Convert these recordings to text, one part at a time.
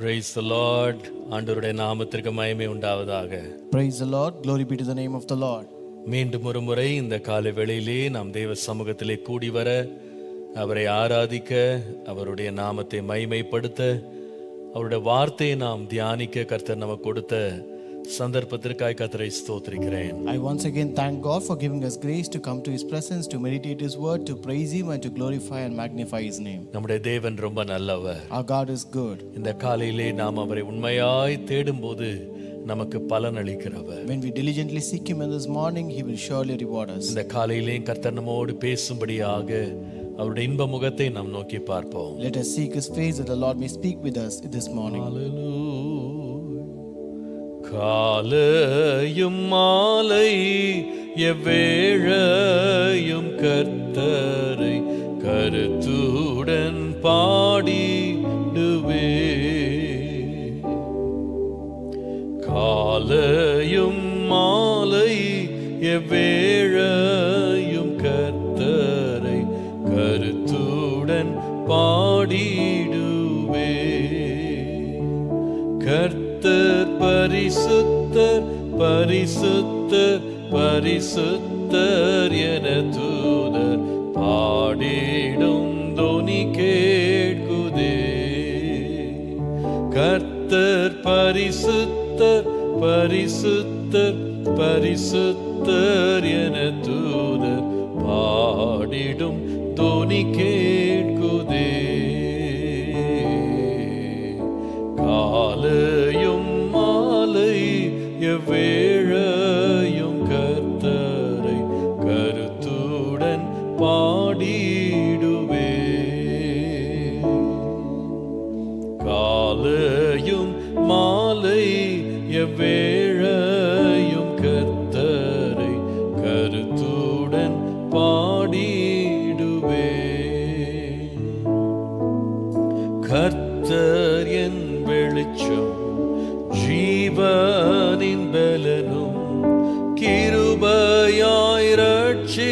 Praise the Lord. ஆண்டவருடைய நாமத்திற்கு மகிமை உண்டாவதாக. Praise the Lord. Glory be to the name of the Lord. மீண்டும் ஒரு முறை இந்த காலை வேளையிலே நாம் தேவ சமூகத்திலே கூடி வர, அவரை ஆராதிக்க, அவருடைய நாமத்தை மகிமைப்படுத்த, அவருடைய வார்த்தையை நாம் தியானிக்க கர்த்தர் நமக்கு கொடுத்த சந்தர்ப்பத்திற்காக கர்த்தரை ஸ்தோத்திரிக்கிறேன். I once again thank God for giving us grace to come to His presence, to meditate His word, to praise Him and to glorify and magnify His name. நம்முடைய தேவன் ரொம்ப நல்லவர். Our God is good. இந்த காலையிலே நாம் அவரை உண்மையாய் தேடும்போது நமக்கு பலன் அளிக்கிறவர். When we diligently seek Him in this morning, He will surely reward us. இந்த காலையிலே கர்த்தர் நம்மோடு பேசும்படியாக அவருடைய இன்ப முகத்தை நாம் நோக்கி பார்ப்போம். Let us seek His face that the Lord may speak with us this morning. காலையும் மாலை எவ்வேளையும் கர்த்தரை கருத்துடன் பாடிடுவே. காலையும் மாலை எவ்வேளையும் கர்த்தரை கருத்துடன் பாடிடுவே. கர்த்தர் பரிசுத்தர் பரிசுத்தர் பரிசுத்தர் என தூதர் பாடிடும் தொனி கேட்குதே. கர்த்தர் பரிசுத்தர் பரிசுத்தர் பரிசுத்தர் என தூதர் பாடிடும் தொனி கேட்குதே. காலையும் மாலை எவ்வேளையும் கர்த்தரை கருத்துடன் பாடிடுவே. காலையும் மாலை எவ்வேளையும் கர்த்தரை கருத்துடன் பாடிடுவே. கர்த்தர் என் வெளிச்சம் ஜீவனின் பலனும் கிருபையாய் ரட்சிப்புமானார்.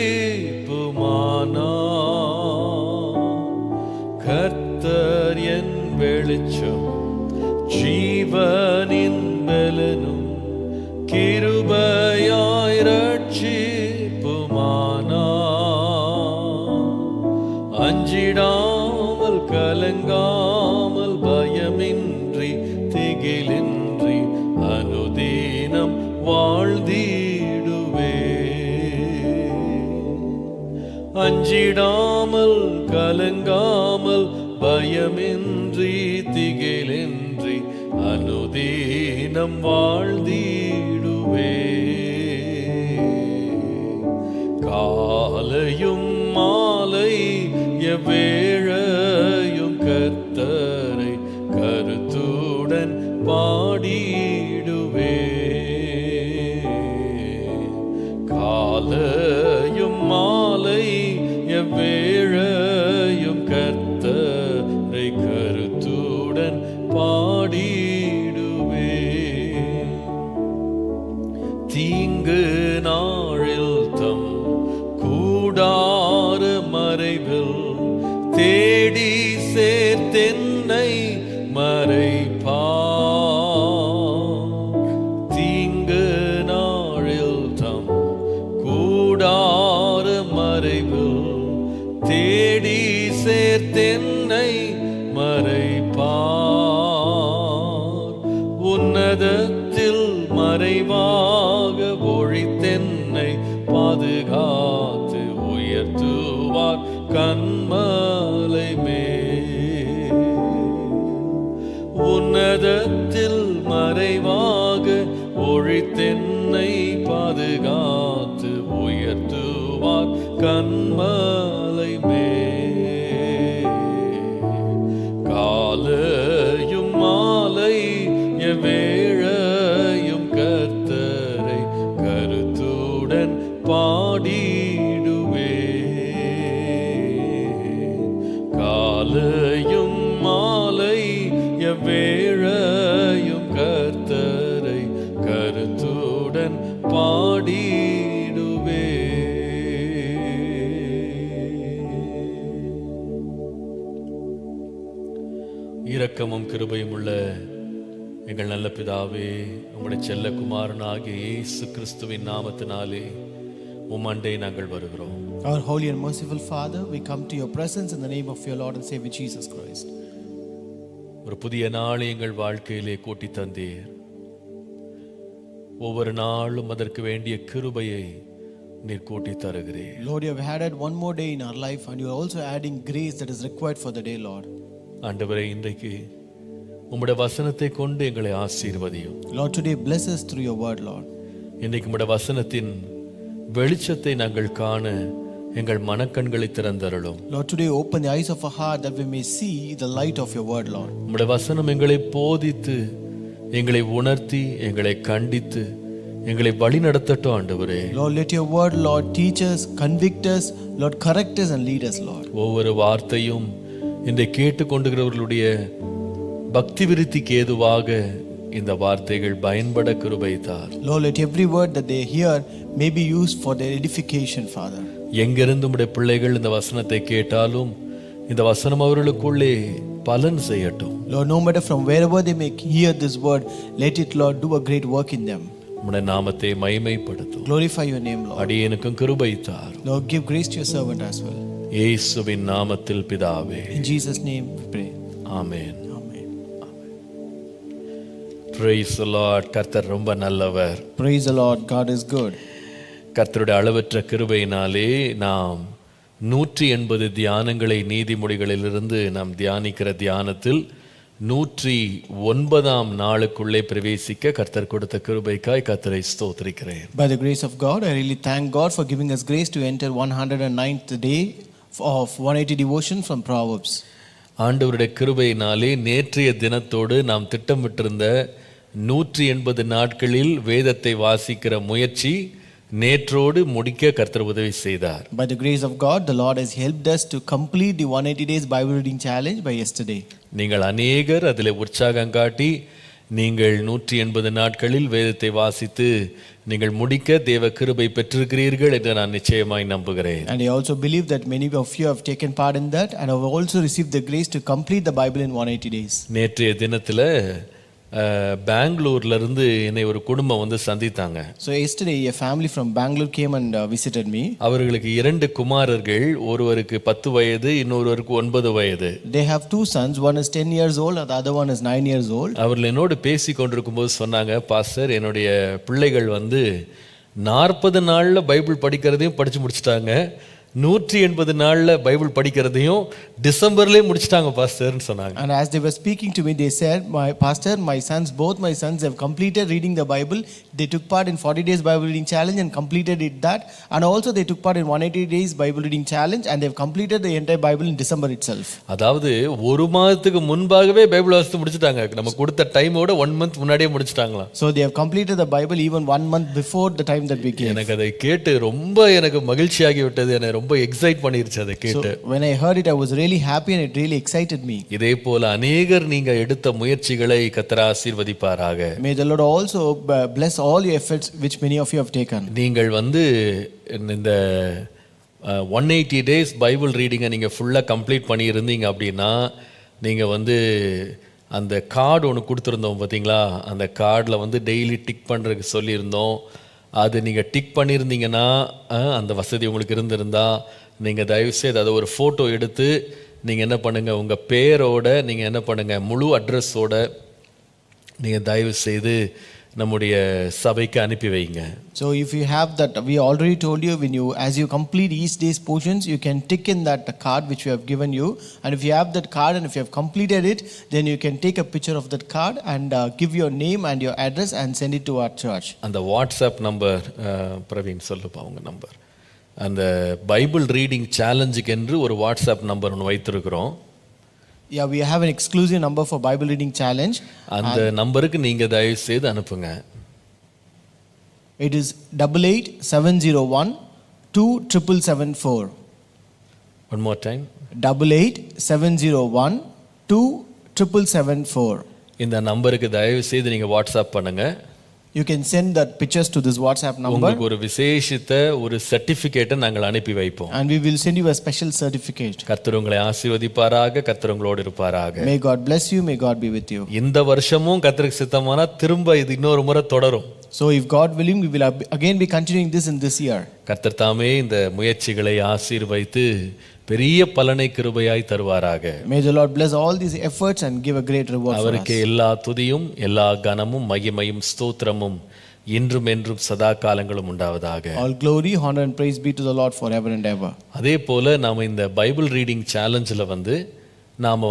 கர்த்தர் என் வெளிச்சம் ஜீவனின் பலனும் கிருபையாய் ரட்சிப்புமானார். அஞ்சிடாமல் கலங்காமல் பயமின்றி திகிலின்றி அனுதீனம் வாழ்ந்திடுவே. அஞ்சிடாமல் கலங்காமல் பயமின்றி திகிலின்றி அனுதீனம் வாழ்ந்திடுவே. காலையும் மாலை எவ்வேளையும் கர்த்தரை கருத்துடன் பாடிடுவே. காலையும் மாலை எவ்வேளையும் கர்த்தரை கருத்துடன் பாடிடுவே. தீங்கு நாளில் தம் கூடார மறைவில் தேடி சேர்த்தென்னை மறைப்பார். தீங்கு நாளில் தம் கூடார மறைவில் தேடி சேர்த்தென்னை மறைப்பார். உன்னதத்தில் மறைவாக ஒழித்தென்னை பாதுகாத்து உயர்த்துவார் கன்மலை மேல். உன்னதத்தில் மறைவாக ஒழித்தென்னை பாதுகாத்து உயர்த்துவார் கன்மலை மேல். காலையும் மாலை எவ்வேளையும் கர்த்தரை கருத்துடன் பாடிடுவே. காலையும் மாலை எவ்வேளையும் கர்த்தரை கருத்துடன் பாடிடுவே. இரக்கமும் கிருபையும் உள்ள எங்கள் நல்ல பிதாவே, உம்முடைய செல்ல குமாரனாகிய இயேசு கிறிஸ்துவின் நாமத்தினாலே உம்மண்டை நாங்கள் வருகிறோம். Our holy and merciful Father, we come to your presence in the name of your Lord and Savior Jesus Christ. ஒரு புதிய நாளை எங்கள் வாழ்க்கையிலே கூட்டி தந்தீர். ஒவ்வொரு நாளும் அதற்கு வேண்டிய கிருபையை நீர் கூட்டி தருகிறீர். Lord, you have added one more day in our life and you are also adding grace that is required for the day, Lord. ஆண்டவரே, இன்றைக்கு உம்முடைய வசனத்தை கொண்டு எங்களை ஆசீர்வதியும். Lord, today bless us through your word, Lord. இன்றைக்கு உம்முடைய வசனத்தின் வெளிச்சத்தை நாங்கள் காண எங்கள் மனக்கண்களை திறந்தருளும். Lord, today open the eyes of our heart that we may see the light of your word, Lord. உம்முடைய வசனம் எங்களை போதித்து, எங்களை உணர்த்தி, எங்களை கண்டித்து, எங்களை வழி நடத்தட்டும் ஆண்டவரே. Lord, let your word, Lord, teach us, convict us, Lord, correct us and lead us, Lord. ஒவ்வொரு வார்த்தையும் இன்றை கேட்டுக்கொண்டுகிறவர்களுடைய பக்தி விருத்திக்கு ஏதுவாக இந்த வார்த்தைகள் பயன்பட கிருபை தார். Lord, let every word that they hear may be used for their edification, Father. எங்கிருந்து உம்முடைய பிள்ளைகள் இந்த வசனத்தை கேட்டாலும் இந்த வசனம் அவர்களுக்குள்ளே பலன் செய்யட்டும். Lord, no matter from wherever they may hear this word, let it, Lord, do a great work in them. உம்முடைய நாமத்தை மகிமைப்படுத்தும். Glorify your name, Lord. அடியேனுக்கும் கிருபை தார். Lord, give grace to your servant as well. இயேசுவின் நாமத்தில் பிதாவே. In Jesus' name we pray. Amen. Amen. Praise the Lord. கர்த்தர் ரொம்ப நல்லவர். Praise the Lord. God is good. கர்த்தருடைய அளவற்ற கிருபையினாலே நாம் 180 தியானங்களை நீதிமொழிகளிலிருந்து நாம் தியானிக்கிற தியானத்தில் 109ஆம் நாளுக்குள்ளே பிரவேசிக்க கர்த்தர் கொடுத்த கிருபைக்காய் கர்த்தரை ஸ்தோத்திரிக்கிறேன். By the grace of God, I really thank God for giving us grace to enter 109th day of 180 devotion from Proverbs. ஆண்டவருடைய கிருபையினாலே நேற்றைய தினத்தோடு நாம் திட்டமிட்டிருந்த 180 நாட்களில் வேதத்தை வாசிக்கிற முயற்சி நேற்றோடு முடிக்க கர்த்தர் உதவி செய்தார். By the grace of God, the Lord has helped us to complete the 180 days Bible reading challenge by yesterday. நீங்கள் அநேகர் அதில் உற்சாகம் காட்டி நீங்கள் 180 நாட்களில் வேதத்தை வாசித்து நீங்கள் முடிக்க தேவ கிருபை பெற்றிருக்கிறீர்கள் என்று நான் நிச்சயமாய் நம்புகிறேன். And I also believe that many of you have taken part in that and have also received the grace to complete the Bible in 180 days. நேற்றைய தினத்தில் பெங்களூர்ல இருந்து என்னை ஒரு குடும்பம் வந்து சந்தித்தாங்க. So yesterday a family from Bangalore came and visited me. அவர்களுக்கு 2 குமாரர்கள், ஒருவருக்கு 10 வயது, இன்னொருவருக்கு 9 வயது. They have 2 sons, one is 10 years old and the other one is 9 years old. அவர்கள் என்னோடு பேசி கொண்டிருக்கும்போது சொன்னாங்க, பாஸ்டர், என்னுடைய பிள்ளைகள் வந்து 40 நாள்ல பைபிள் படிக்கிறதையும் படிச்சு முடிச்சிட்டாங்க, 180 நாள்ல பைபிள் படிக்கிறதையும் டிசம்பர்லயே முடிச்சிட்டாங்க பாஸ்டர்னு சொன்னாங்க. And as they were speaking to me, they said, my pastor, both my sons have completed reading the Bible. They took part in 40 days Bible reading challenge and completed it that, and also they took part in 180 days Bible reading challenge and they've completed the entire Bible in December itself. அதாவது ஒரு மாதத்துக்கு முன்பாகவே Bible வாசித்து முடிச்சிட்டாங்க. நம்ம கொடுத்த டைமோட 1 month முன்னாடியே முடிச்சிட்டாங்களா. So they have completed the Bible even 1 month before the time that we gave. எனக்கு அதை கேட்டு ரொம்ப எனக்கு மகிழ்ச்சியாகி விட்டது. எனக்கு ரொம்ப எக்ஸைட் பண்ணிருச்சு அதை கேட்டு. So when I heard it, I was really happy and it really excited me. இதே போல அநேகர் நீங்க எடுத்த முயற்சிகளை கர்த்தர் ஆசீர்வதிப்பாராக. May the Lord also bless all your efforts which many of you have taken. நீங்கள் வந்து இந்த 180 days பைபிள் ரீடிங்கை நீங்கள் ஃபுல்லாக கம்ப்ளீட் பண்ணியிருந்தீங்க அப்படின்னா நீங்கள் வந்து அந்த கார்டு ஒன்று கொடுத்துருந்தோம் பார்த்தீங்களா, அந்த கார்டில் வந்து டெய்லி டிக் பண்ணுறதுக்கு சொல்லியிருந்தோம். அது நீங்கள் டிக் பண்ணியிருந்தீங்கன்னா, அந்த வசதி உங்களுக்கு இருந்திருந்தா நீங்கள் தயவுசெய்து அதை ஒரு ஃபோட்டோ எடுத்து நீங்கள் என்ன பண்ணுங்கள், உங்கள் பேரோட நீங்கள் என்ன பண்ணுங்கள், முழு அட்ரஸோட நீங்கள் தயவு செய்து நம்முடைய சபைக்கு அனுப்பி வைங்க. So if you have that, we already told you, as you complete each day's portions, you can tick in that card which we have given you, and if you have that card and if you have completed it, then you can take a picture of that card and give your name and your address and send it to our church. அந்த WhatsApp number Praveen சொல்லுப்பா உங்க number. அந்த Bible reading சேலஞ்சுக்கு என்று ஒரு WhatsApp number ஒன்று வைத்திருக்கிறோம். Yeah, we have an exclusive number for Bible reading challenge. அந்த நம்பருக்கு நீங்க தயவு செய்து அனுப்புங்க. It is 88-701-27774. One more time. 88-701-27774. இந்த நம்பருக்கு தயவு செய்து நீங்க வாட்ஸ்அப் பண்ணுங்க. You can send that pictures to this WhatsApp number, உங்களுக்கு ஒரு விசேஷித்த ஒரு சர்டிபிகேட்டை நாங்கள் அனுப்பி வைப்போம். and we will send you a special certificate. கர்த்தர் உங்களை ஆசீர்வதிப்பாராக. கர்த்தர் உங்களோடு இருப்பாராக. May God bless you. May God be with you. இந்த வருஷமும் கர்த்தருக்கு சித்தமானா திரும்ப இது இன்னொரு முறை தொடரும். So if God willing, we will again be continuing this in this year. கர்த்தர் தாமே இந்த முயற்சிகளை ஆசீர்வதித்து பெரிய பலனை கிருபையாய் தருவாராக. May the Lord bless all these efforts and give a great reward for us. அவருக்கு எல்லா துதியும் எல்லா கனமும் மகிமையும் ஸ்தோத்திரமும் இன்றும் என்றும் சதா காலங்களும் உண்டாவதாக. All glory, honor and praise be to the Lord forever and ever. அதே போல நாம இந்த பைபிள் ரீடிங் சேலஞ்சில் நாம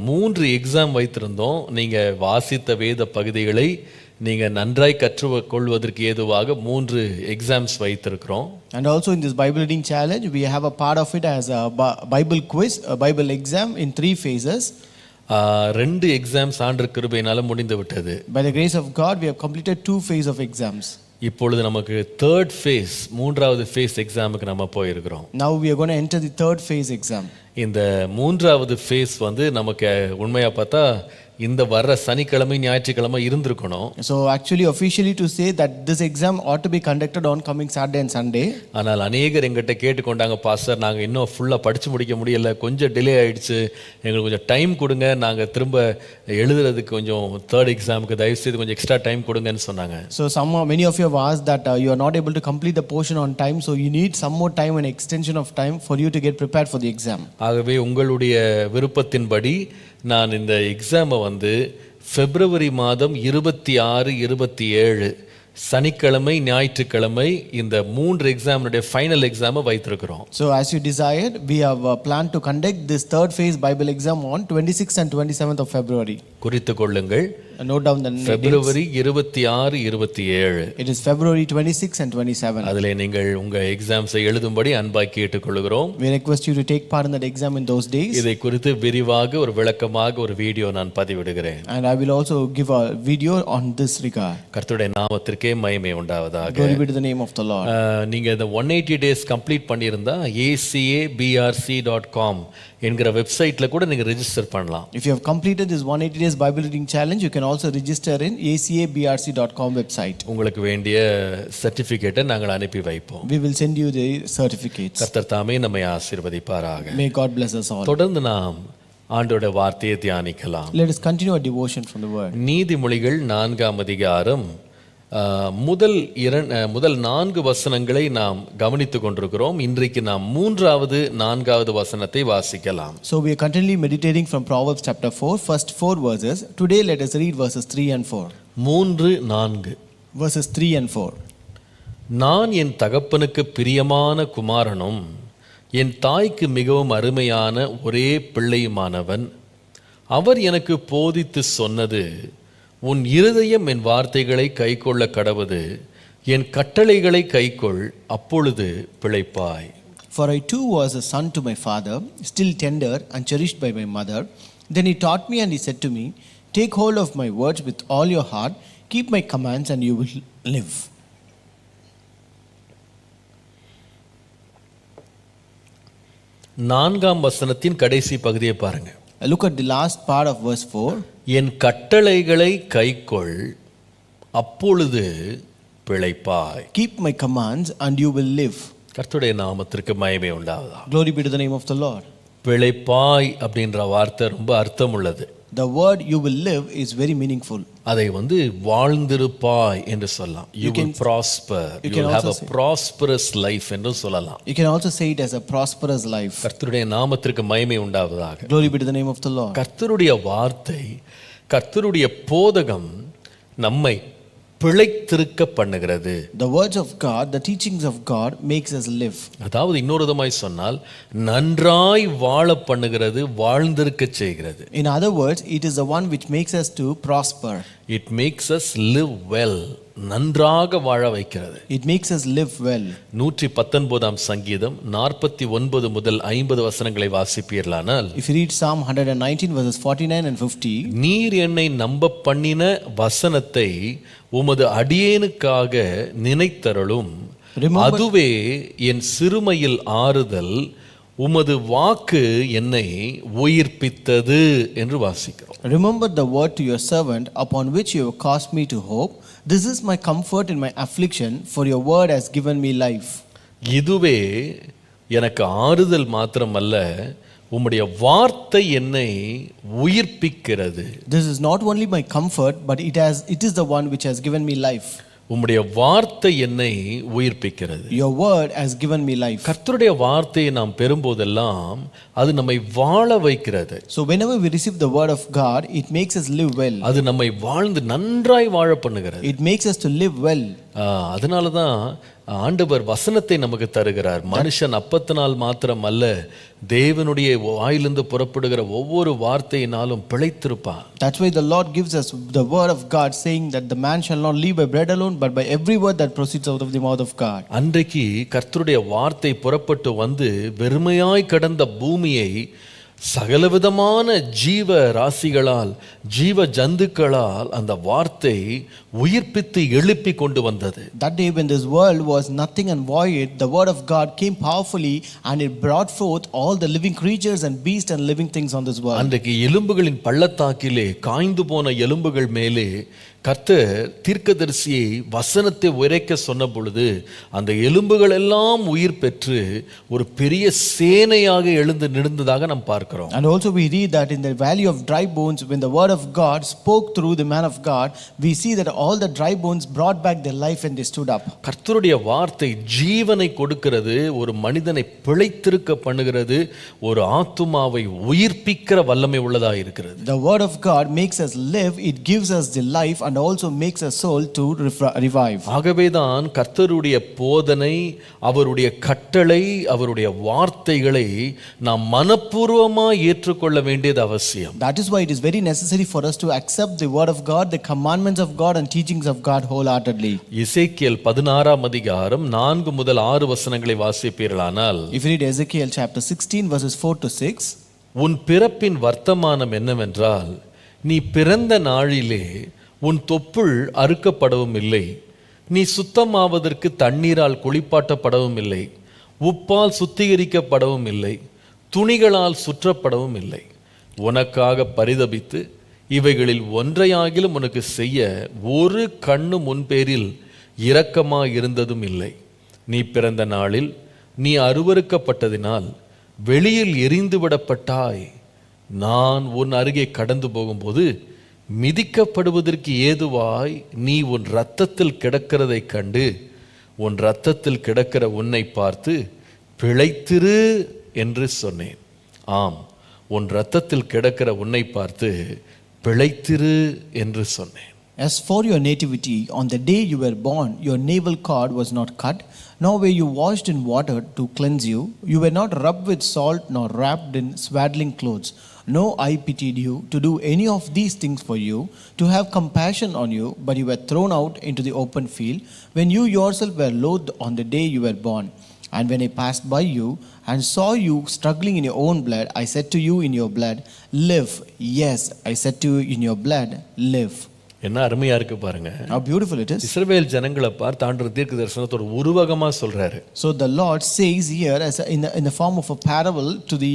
3 எக்ஸாம் வைத்திருந்தோம். நீங்க வாசித்த வேத பகுதிகளை நீங்க நன்றாய் கற்றுக்கொள்வதற்கு ஏதுவாக 3 எக்ஸாம்ஸ் வைத்திருக்கிறோம். And also in this Bible reading challenge, we have a part of it as a Bible quiz, a Bible exam in 3 phases. 2 exams ஆண்டவர் கிருபையினால முடிந்து விட்டது. By the grace of God, we have completed 2 phases of exams. இப்பொழுது நமக்கு 3rd phase, 3வது phase எக்ஸாமுக்கு நம்ம போயிருக்கிறோம். Now we are going to enter the 3rd phase exam. இந்த 3வது phase நமக்கு உண்மையா பார்த்தா இந்த வர்ற சனிக்கிழமை ஞாயிற்றுக்கிழமை இருந்திருக்கணும். So actually officially to say that this exam ought to be conducted on coming Saturday and Sunday. ஆனால் அநேகர் எங்கிட்ட கேட்டுக்கொண்டாங்க, பாஸ்டர் நாங்க இன்னும் ஃபுல்லா படிச்சு முடிக்க முடியல, கொஞ்சம் டிலே ஆயிடுச்சு, எங்களுக்கு கொஞ்சம் டைம் கொடுங்க, நாங்க திரும்ப எழுதுறதுக்கு கொஞ்சம் 3rd எக்ஸாமுக்கு தயவு செய்து கொஞ்சம் எக்ஸ்ட்ரா டைம் கொடுங்கன்னு சொன்னாங்க. So many of you have asked that you are not able to complete the portion on time, so you need some more time and extension of time for you to get prepared for the exam. ஆகவே உங்களுடைய விருப்பத்தின்படி நான் இந்த எக்ஸாமை பிப்ரவரி மாதம் 26, 27 சனிக்கிழமை ஞாயிற்றுக்கிழமை இந்த 3 எக்ஸாமுடைய ஃபைனல் எக்ஸாமை வைத்திருக்கிறோம். So as you desired, we have planned to conduct this 3rd phase Bible exam on 26th and 27th of February. குறித்துக் கொள்ளுங்கள். Note down the February 26, 27. It is February 26 and 27. அதிலே நீங்கள் உங்க எக்ஸாம்ஸை எழுதும்படி அன்பாய் கேட்டுக்கொள்கிறோம். We request you to take part in that exam in those days. இதை குறித்து விரிவாக ஒரு விளக்கமாக ஒரு வீடியோ நான் பதிவிடுகிறேன். And I will also give a video on this regard. கர்த்தருடைய நாமத்திற்கே மகிமை உண்டாவதாக. Glory be to the name of the Lord. நீங்க இந்த 180 days கம்ப்ளீட் பண்ணியிருந்தா acabrc.com என்கிற வெப்சைட்ல கூட நீங்க ரெஜிஸ்டர் பண்ணலாம். If you have completed this 180 days Bible reading challenge, you can also register in acabrc.com website. உங்களுக்கு வேண்டிய சர்டிபிகேட்டை நாங்கள் அனுப்பி வைப்போம். We will send you the certificates. கர்த்தர் தாமே நம்மை ஆசீர்வதிப்பாராக. May God bless us all. தொடர்ந்து நாம் ஆண்டவருடைய வார்த்தையை தியானிக்கலாம். Let us continue our devotion from the word. நீதிமொழிகள் 4ஆம் அதிகாரம் முதல் 4 வசனங்களை நாம் கவனித்துக் கொண்டிருக்கிறோம். இன்றைக்கு நாம் 3வது 4வது வசனத்தை வாசிக்கலாம். So we are continually meditating from Proverbs chapter 4, first 4 verses. Today let us read verses 3 and 4. 3-4 Verses 3 and 4. நான் என் தகப்பனுக்கு பிரியமான குமாரனும் என் தாய்க்கு மிகவும் அருமையான ஒரே பிள்ளையுமானவன். அவர் எனக்கு போதித்து சொன்னது, உன் இருதயம் என் வார்த்தைகளை கைக்கொள்ள கடவது, என் கட்டளைகளை கைக்கொள், அப்பொழுது பிழைப்பாய். For I too was a son to my father, still tender and cherished by my mother. Then he taught me and he said to me, take hold of my words with all your heart, keep my commands and you will live. நான்காம் வசனத்தின் கடைசி பகுதியை பாருங்க. Look at the last part of verse 4. என் கட்டளைகளை கைக்கொள், அப்பொழுது பிழைப்பாய். Keep my commands and you will live. கர்த்தருடைய நாமத்திற்கு மகிமை உண்டாவதாக. Glory be to the name of the Lord. பிழைப்பாய் அப்படின்ற வார்த்தை ரொம்ப அர்த்தம் உள்ளது. The word you will live is very meaningful. அதை வாழ்ந்திருப்பாய் என்று சொல்லலாம். You will prosper. You will have a prosperous life என்று சொல்லலாம். You can also say it as a prosperous life. கர்த்தருடைய நாமத்திற்கு மகிமை உண்டாவதாக. Glory be to the name of the Lord. கர்த்தருடைய வார்த்தை, கர்த்தருடைய போதகம் நம்மை பிழைத்திருக்க பண்ணுகிறது. The words of God, the teachings of God makes us live. அதாவது இன்னொரு விதமாய் சொன்னால் நன்றாய் வாழ பண்ணுகிறது, வாழ்ந்திருக்க செய்கிறது. In other words, it is the one which makes us to prosper. It makes us live well. நன்றாக வாழ வைக்கிறது. It makes us live well. 119ஆம் சங்கீதம் 49 முதல் 50 வசனங்களை வாசிப்பீர்களானால், if you read Psalm 119 verses 49 and 50, நீர் என்னை நம்ப பண்ணின வசனத்தை உமது அடியேனுக்காக நினைத்தருளும், அதுவே என் சிறுமையில் ஆறுதல், உமது வாக்கு என்னை உயிர்ப்பித்தது என்று வாசிக்கிறோம். Remember the word to your servant upon which you have caused me to hope. This is my comfort in my affliction, for your word has given me life. இதுவே எனக்கு ஆறுதல் மாத்திரமல்ல, உம்முடைய வார்த்தை என்னை உயிர்ப்பிக்கிறது. This is not only my comfort, but it is the one which has given me life. உம்முடைய வார்த்தை என்னை உயிர்ப்பிக்கிறது. Your word has given me life. கர்த்தருடைய வார்த்தையை நாம் பெறும்போதெல்லாம் அது நம்மை வாழ வைக்கிறது. So whenever we receive the word of God, it makes us live well. அது நம்மை வாழ்ந்து நன்றாய் வாழ பண்ணுகிறது. It makes us to live well. அதனால தான் ஆண்டவர் வசனத்தை நமக்கு தருகிறார். மனுஷன் அப்பத்தினால் மாத்திரம் அல்ல, தேவனுடைய வாயிலிருந்து புறப்படுகிற ஒவ்வொரு வார்த்தையினாலும் பிழைத்திருப்பான். That's why the Lord gives us the word of God, saying that the man shall not live by bread alone, but by every word that proceeds out of the mouth of God. அன்றைக்கு கர்த்தருடைய வார்த்தை புறப்பட்டு வந்து வெறுமையாய் கடந்த பூமியை சகலவிதமான ஜீவ ராசிகளால் ஜீவ ஜந்துக்களால் அந்த வார்த்தை உயிர்ப்பித்து எழுப்பி கொண்டு வந்தது. That day when this world was nothing and void, the word of God came powerfully and it brought forth all the living creatures and beasts and living things on this world. அன்றைக்கு எலும்புகளின் பள்ளத்தாக்கிலே காய்ந்து போன எலும்புகள் மேலே கர்த்தர் தீர்க்கதரிசியை வசனத்தை உரைக்க சொன்ன பொழுது அந்த எலும்புகள் எல்லாம் உயிர் பெற்று ஒரு பெரிய சேனையாக எழுந்து நின்றதாக நாம் பார்க்கிறோம். And also we read that in the valley of dry bones, when the word of God spoke through the man of God, we see that all the dry bones brought back their life and they stood up. கர்த்தருடைய வார்த்தை ஜீவனை கொடுக்கிறது, ஒரு மனிதனை பிழைத்திருக்க பண்ணுகிறது, ஒரு ஆத்துமாவை உயிர்ப்பிக்கிற வல்லமை உள்ளதாக இருக்கிறது. The word of God makes us live, it gives us the life and also makes a soul to revive. ஆகவேதான் கர்த்தருடைய போதனை, அவருடைய கட்டளை, அவருடைய வார்த்தைகளை நாம் மனப்பூர்வமாய் ஏற்றுக்கொள்ள வேண்டியது அவசியம். That is why it is very necessary for us to accept the word of God, the commandments of God and teachings of God wholeheartedly. எசேக்கியேல் 16 அதிகாரம் 4 முதல் 6 வசனங்களை வாசிப்பீர்களானால், If you read Ezekiel chapter 16 verses 4 to 6, உன் பிறப்பின் வர்த்தமானம் என்னவென்றால், நீ பிறந்த நாளிலே உன் தொப்புள் அறுக்கப்படவும் இல்லை, நீ சுத்தமாவதற்கு தண்ணீரால் குளிப்பாட்டப்படவும் இல்லை, உப்பால் சுத்திகரிக்கப்படவும் இல்லை, துணிகளால் சுற்றப்படவும் இல்லை. உனக்காக பரிதபித்து இவைகளில் ஒன்றையாகிலும் உனக்கு செய்ய ஒரு கண்ணு முன்பேரில் இரக்கமாய் இருந்ததும் இல்லை. நீ பிறந்த நாளில் நீ அருவருக்கப்பட்டதினால் வெளியில் எரிந்து விடப்பட்டாய். நான் உன் அருகே கடந்து போகும்போது மிதிக்கப்படுவதற்கு ஏதுவாய் நீ உன் இரத்தத்தில் கிடக்கிறதை கண்டு உன் இரத்தத்தில் கிடக்கிற உன்னை பார்த்து பிழைத்திரு என்று சொன்னேன். ஆம், உன் இரத்தத்தில் கிடக்கிற உன்னை பார்த்து பிழைத்திரு என்று சொன்னேன். As for your nativity, on the day you were born, your navel cord was not cut, nor were you washed in water to cleanse you. You were not rubbed with salt, nor wrapped in swaddling clothes. No eye pitied you to do any of these things for you, to have compassion on you, but you were thrown out into the open field, when you yourself were loathed on the day you were born. And when I passed by you and saw you struggling in your own blood, I said to you in your blood, live. Yes, I said to you in your blood, live. என்ன அருமையா இருக்கு பாருங்க. How beautiful it is. இஸ்ரவேல் ஜனங்களை பார்த்து ஆண்டவர் தீர்க்க தரிசனத்தோட உருவகமா சொல்றாரு. So the Lord says here as in the form of a parable to the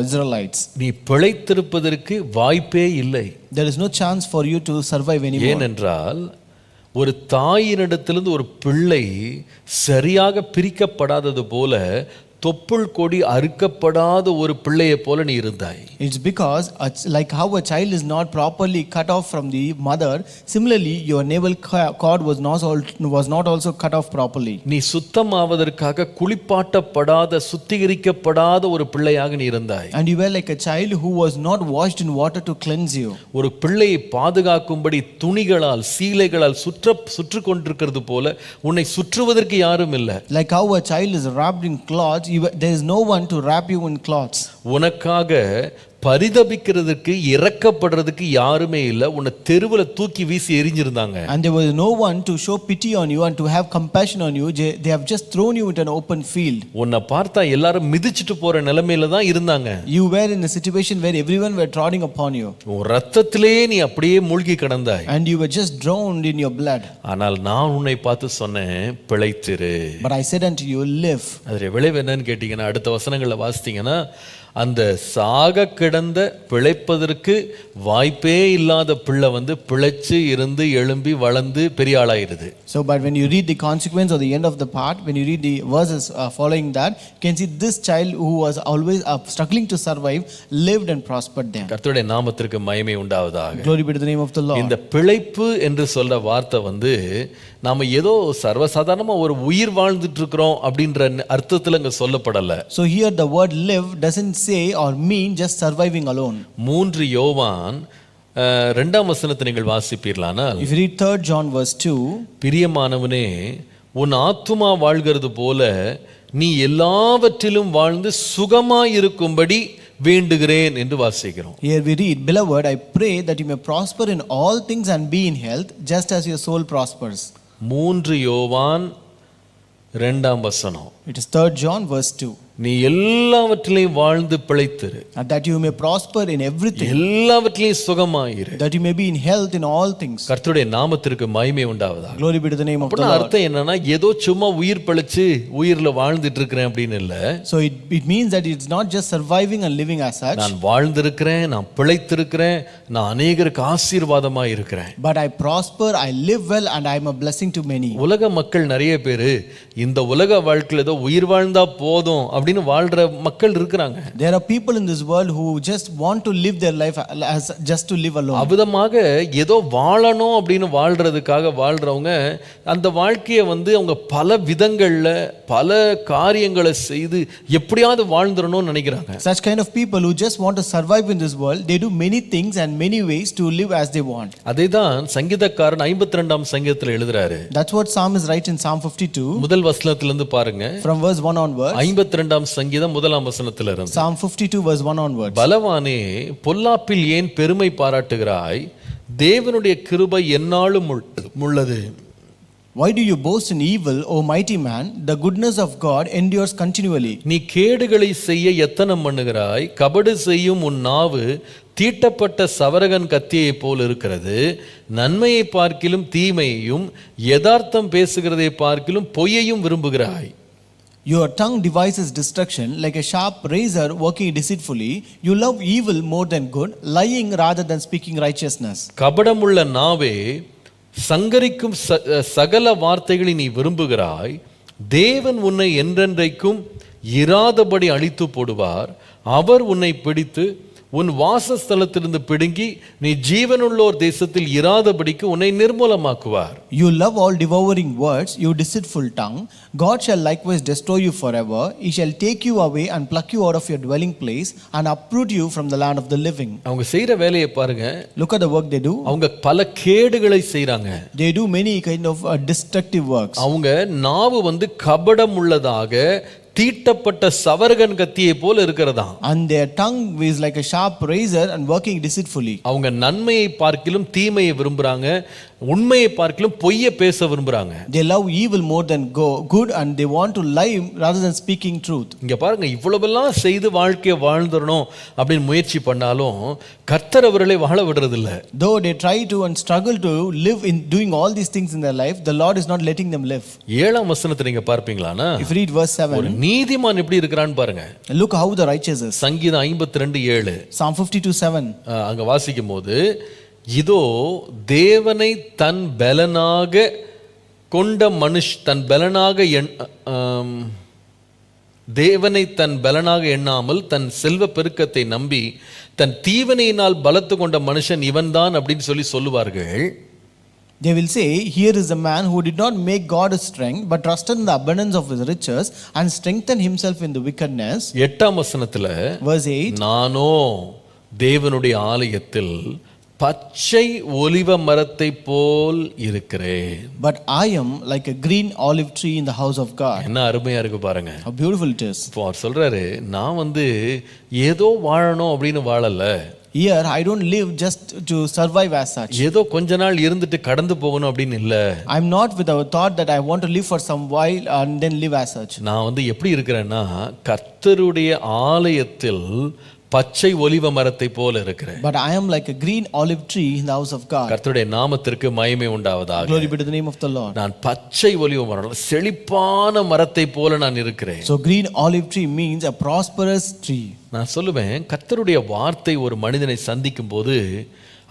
Israelites. நீ பிழைத்திருப்பதற்கு வாய்ப்பே இல்லை. There is no chance for you to survive anymore. ஏனென்றால் ஒரு தாயினிடத்திலிருந்து ஒரு பிள்ளை சரியாக பிரிக்கப்படாதது போல தொப்புள் கொடி அறுக்கப்படாத ஒரு பிள்ளையை போல நீ இருந்தாய். It's because like how a child is not properly cut off from the mother, similarly your navel cord was not also cut off properly. நீ சுத்தமாவதற்காக குளிப்பாட்டப்படாத சுத்திகரிக்கப்படாத ஒரு பிள்ளையாக நீ இருந்தாய். And you were like a child who was not washed in water to cleanse you. ஒரு பிள்ளையை பாதுகாக்கும்படி துணிகளால் சீலைகளால் சுற்று கொண்டிருக்கிறது போல உன்னை சுற்றுவதற்கு யாரும் இல்லை. Like how a child is wrapped in cloths, there is no one to wrap you in cloths. உனக்காக பரிதபிக்கிறதுக்கு இரக்கப்படுறதுக்கு யாருமே இல்ல. உன்னை தெருவுல தூக்கி வீசி எறிஞ்சிருந்தாங்க. And there was no one to show pity on you and to have compassion on you. They have just thrown you into an open field. உன்னை பார்த்தா எல்லாரும் மிதிச்சிட்டு போற நிலைமையில தான் இருந்தாங்க. You were in a situation where everyone were treading upon you. உன் ரத்தத்திலே நீ அப்படியே மூழ்கி கிடந்தாய். And you were just drowned in your blood. ஆனால் நான் உன்னை பார்த்து சொன்னேன், பிழைத்திரு. But I said unto you, live. அதோட விளைவு என்னன்னு கேட்டீங்கன்னா, அடுத்த வசனங்களை வாசித்தீங்கன்னா, அந்த சாக கிடந்த பிழைப்பதற்கு வாய்ப்பே இல்லாத பிள்ளை வந்து பிழைச்சு இருந்து எழும்பி வளர்ந்து பெரிய ஆளாயிருது. So but when you read the consequence or the end of the part, when you read the verses following that, you can see this child who was always struggling to survive lived and prospered there. கர்த்தருடைய நாமத்திற்கு மகிமை உண்டாவதாக. Glory be to the name of the Lord. இந்த பிழைப்பு என்று சொல்ற வார்த்தை வந்து நாம ஏதோ சர்வசாதாரணமா ஒரு உயிர் வாழ்ந்துட்டு இருக்கிறோம் அப்படின்ற அர்த்தத்துல இங்க சொல்லப்படல. So here the word live doesn't say or mean just surviving alone. 3 யோவான் 2ஆம் வசனத்தை நீங்கள் வாசிப்பீர்களானால், If you read 3 John verse 2, பிரியமானவனே, உன் ஆத்துமா வாழ்கிறது போல நீ எல்லாவற்றிலும் வாழ்ந்து சுகமாயிருக்கும்படி வேண்டுகிறேன் என்று வாசிக்கிறோம். Here we read, beloved, I pray that you may prosper in all things and be in health just as your soul prospers. 3 யோவான் 2ஆம் வசனம். It is 3 John verse 2. நீ எல்லாவற்றிலையும் வாழ்ந்து பிழைத்திரு. And that you may prosper in everything. எல்லாவற்றிலையும் சுகமாயிரு. That you may be in health in all things. கர்த்தருடைய நாமத்திற்கு மகிமை உண்டாவதாக. Glory be to the name of the அப்ப Lord. அர்த்தம் என்னன்னா, ஏதோ சும்மா உயிர் பிழைச்சு உயிர்ல வாழ்ந்துட்டு இருக்கிறேன் அப்படின்னு இல்ல. So it means that it's not just surviving and living as such. நான் வாழ்ந்திருக்கிறேன், நான் பிழைத்திருக்கிறேன், நான் அநேகருக்கு ஆசீர்வாதமா இருக்கிறேன். But I prosper, I live well and I am a blessing to many. உலக மக்கள் நிறைய பேரு இந்த உலக வாழ்க்கையில ஏதோ உயிர் வாழ்ந்தா போதும் அப்படின்னு வாழ்ற மக்கள் இருக்கிறாங்க. There are people in this world who just want to live their life as just to live alone. அவிதமாக ஏதோ வாழணும் அப்படின்னு வாழ்றதுக்காக வாழ்றவங்க அந்த வாழ்க்கையை வந்து அவங்க பல விதங்கள்ல பல காரியங்களை செய்து எப்படியாவது வாழ்ந்துடணும்னு நினைக்கிறாங்க. Such kind of people who just want to survive in this world, they do many things and many ways to live as they want. அதேதான் சங்கீதக்காரன் 52ஆம் சங்கீதத்துல எழுதுறாரு. That's what psalmist writes in Psalm 52. முதல் வசனத்திலிருந்து பாருங்க. From verse 1 onwards. 52ஆம் சங்கீதம் 1ஆம் வசனத்துல இருந்து. Psalm 52 verse 1 onwards. பலவானே, பொல்லாப்பில் ஏன் பெருமை பாராட்டுகிறாய்? தேவனுடைய கிருபை எந்நாளும் உள்ளது. Why do you boast in evil, O mighty man? The goodness of God endures continually. நீ கேடுகளை செய்ய எத்தனம் பண்ணுகிறாய்? கபடு செய்யும் உன் நாவு தீட்டப்பட்ட சவரகன் கத்தியை போல் இருக்கிறது. நன்மையை பார்க்கிலும் தீமையையும் யதார்த்தம் பேசுகிறதை பார்க்கிலும் பொய்யையும் விரும்புகிறாய். Your tongue devises destruction like a sharp razor working deceitfully. You love evil more than good, lying rather than speaking righteousness. கபடமுள்ள நாவே, சங்கரிக்கும் சகல வார்த்தைகளை நீ விரும்புகிறாய். தேவன் உன்னை என்றென்றைக்கும் இராதபடி அழித்து போடுவார். அவர் உன்னை பிடித்து உன் வாசஸ்தலத்திலிருந்து பிடுங்கி நீ ஜீவனுள்ளோர் தேசத்தில் இராதபடிக்கு உன்னை நிர்மூலமாக்குவார். You love all devouring words, you deceitful tongue. God shall likewise destroy you forever. He shall take you away and pluck you out of your dwelling place and uproot you from the land of the living. அவங்க செய்யற வேலையை பாருங்க. Look at the work they do. அவங்க பல கேடுகளை செய்றாங்க. They do many kind of destructive works. அவங்க நாவு வந்து கபடம் உள்ளதாக தீட்டப்பட்ட சவரகன் கத்தியை போல இருக்கிறதா. And their tongue is like a sharp razor and working deceitfully. அவங்க நன்மையை பார்க்கிலும் தீமையை விரும்புறாங்க, உண்மையை பார்க்கிலும் பொய்யை பேச விரும்புறாங்க. They love evil more than good and they want to lie rather than speaking truth. இங்க பாருங்க, இவ்வளவெல்லாம் செய்து வாழ்க்கையை வாழ்ந்துடணும் அப்படின்னு முயற்சி பண்ணாலும் கர்த்தர் அவர்களை வாழ விடுறது இல்ல. Though they try to and struggle to live in doing all these things in their life, the Lord is not letting them live. 7ஆம் வசனத்தை நீங்க பார்ப்பீங்களானா, If you read verse 7, நீதிமான் எப்படி இருக்கிறான்னு பாருங்க. look how the righteous is. சங்கீதம் 52:7. Psalm 52:7. அங்க வாசிக்கும் போது, இதோ தேவனை தன் பலனாக கொண்ட தன் பலனாக தேவனை தன் பலனாக எண்ணாமல் தன் செல்வ பெருக்கத்தை நம்பி தன் தீவனையினால் பலத்து கொண்ட மனுஷன் இவன்தான் அப்படின்னு சொல்லுவார்கள். They will say, here is a man who did not make God his strength, but trusted in the abundance of his riches and strengthened himself in the wickedness. 8ஆம் வசனத்துல, verse 8, நானோ தேவனுடைய ஆலயத்தில் பச்சை ஒலிவ மரத்தை போல் இருக்கிறேன். But I am like a green olive tree in the house of God. என்ன அருமையா இருக்கு பாருங்க. How beautiful it is. இப்போ அவர் சொல்றாரு, நான் ஏதோ வாழணும் அப்படின்னு வாழல. Here I don't live just to survive as such. ஏதோ கொஞ்ச நாள் இருந்துட்டு கடந்து போகணும் அப்படின்னு இல்ல. I'm not with our thought that I want to live for some while and then live as such. நான் எப்படி இருக்கிறேன்னா, கர்த்தருடைய ஆலயத்தில் பச்சை ஒலிவ மரத்தை போல இருக்கிறேன். But I am like a green olive tree in the house of God. கர்த்தருடைய நாமத்திற்கு மகிமை உண்டாவதாக. Glory be to the name of the Lord. நான் பச்சை ஒலிவ மரம், செழிப்பான மரத்தை போல நான் இருக்கிறேன். So green olive tree means a prosperous tree. நான் சொல்லுவேன், கர்த்தருடைய வார்த்தை ஒரு மனிதனை சந்திக்கும் போது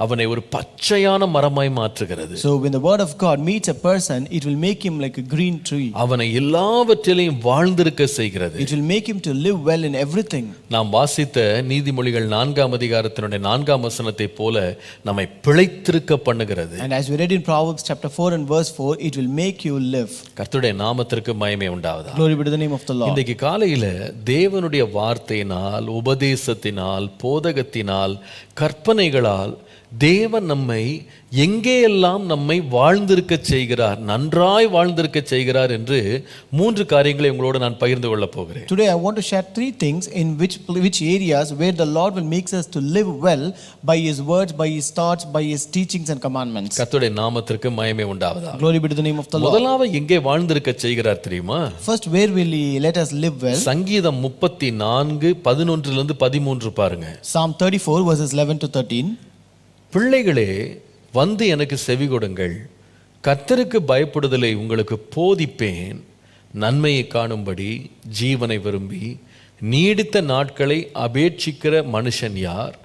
அவனை ஒரு பச்சையான மரமாய் மாற்றுகிறது. So when the word of God meets a person, it will make him like a green tree. அவனை எல்லாவற்றிலும் வாழ்ந்திருக்க செய்கிறது. It will make him to live well in everything. நாம் வாசித்த நீதிமொழிகள் 4ஆம் அதிகாரத்தினுடைய 4ஆம் வசனத்தை போல நம்மை பிழைத்திருக்க பண்ணுகிறது. And as we read in Proverbs chapter 4 and verse 4, it will make you live. கர்த்தருடைய நாமத்திற்கு மகிமை உண்டாவதாக. Glory be to the name of the Lord. இன்றைக்கு காலையில தேவனுடைய வார்த்தையினால், உபதேசத்தினால், போதகத்தினால், கற்பனைகளால் தேவன் நம்மை எங்கேயெல்லாம் நம்மை வாழ்ந்திருக்க செய்கிறார், நன்றாய் வாழ்ந்திருக்க செய்கிறார் என்று 3 காரியங்களை உங்களோடு நான் பகிர்ந்து கொள்ள போகிறேன். Today I want to share 3 things in which areas where the Lord will make us to live well by his words, by his thoughts, by his teachings and commandments. கர்த்தருடைய நாமத்திற்கு மகிமை உண்டாவதாக. Glory be to the name of the Lord. முதலாவது எங்கே வாழ்ந்திருக்க செய்கிறார் தெரியுமா? First, where will he let us live well? சங்கீதம் 34 11 13 பாருங்க. Psalm 34 verses 11 to 13. பிள்ளைகளே, எனக்கு செவி கொடுங்கள், கர்த்தருக்கு பயப்படுதலை உங்களுக்கு போதிப்பேன். நன்மையை காணும்படி ஜீவனை விரும்பி நீடித்த நாட்களை அபேட்சிக்கிற மனுஷன் யார்?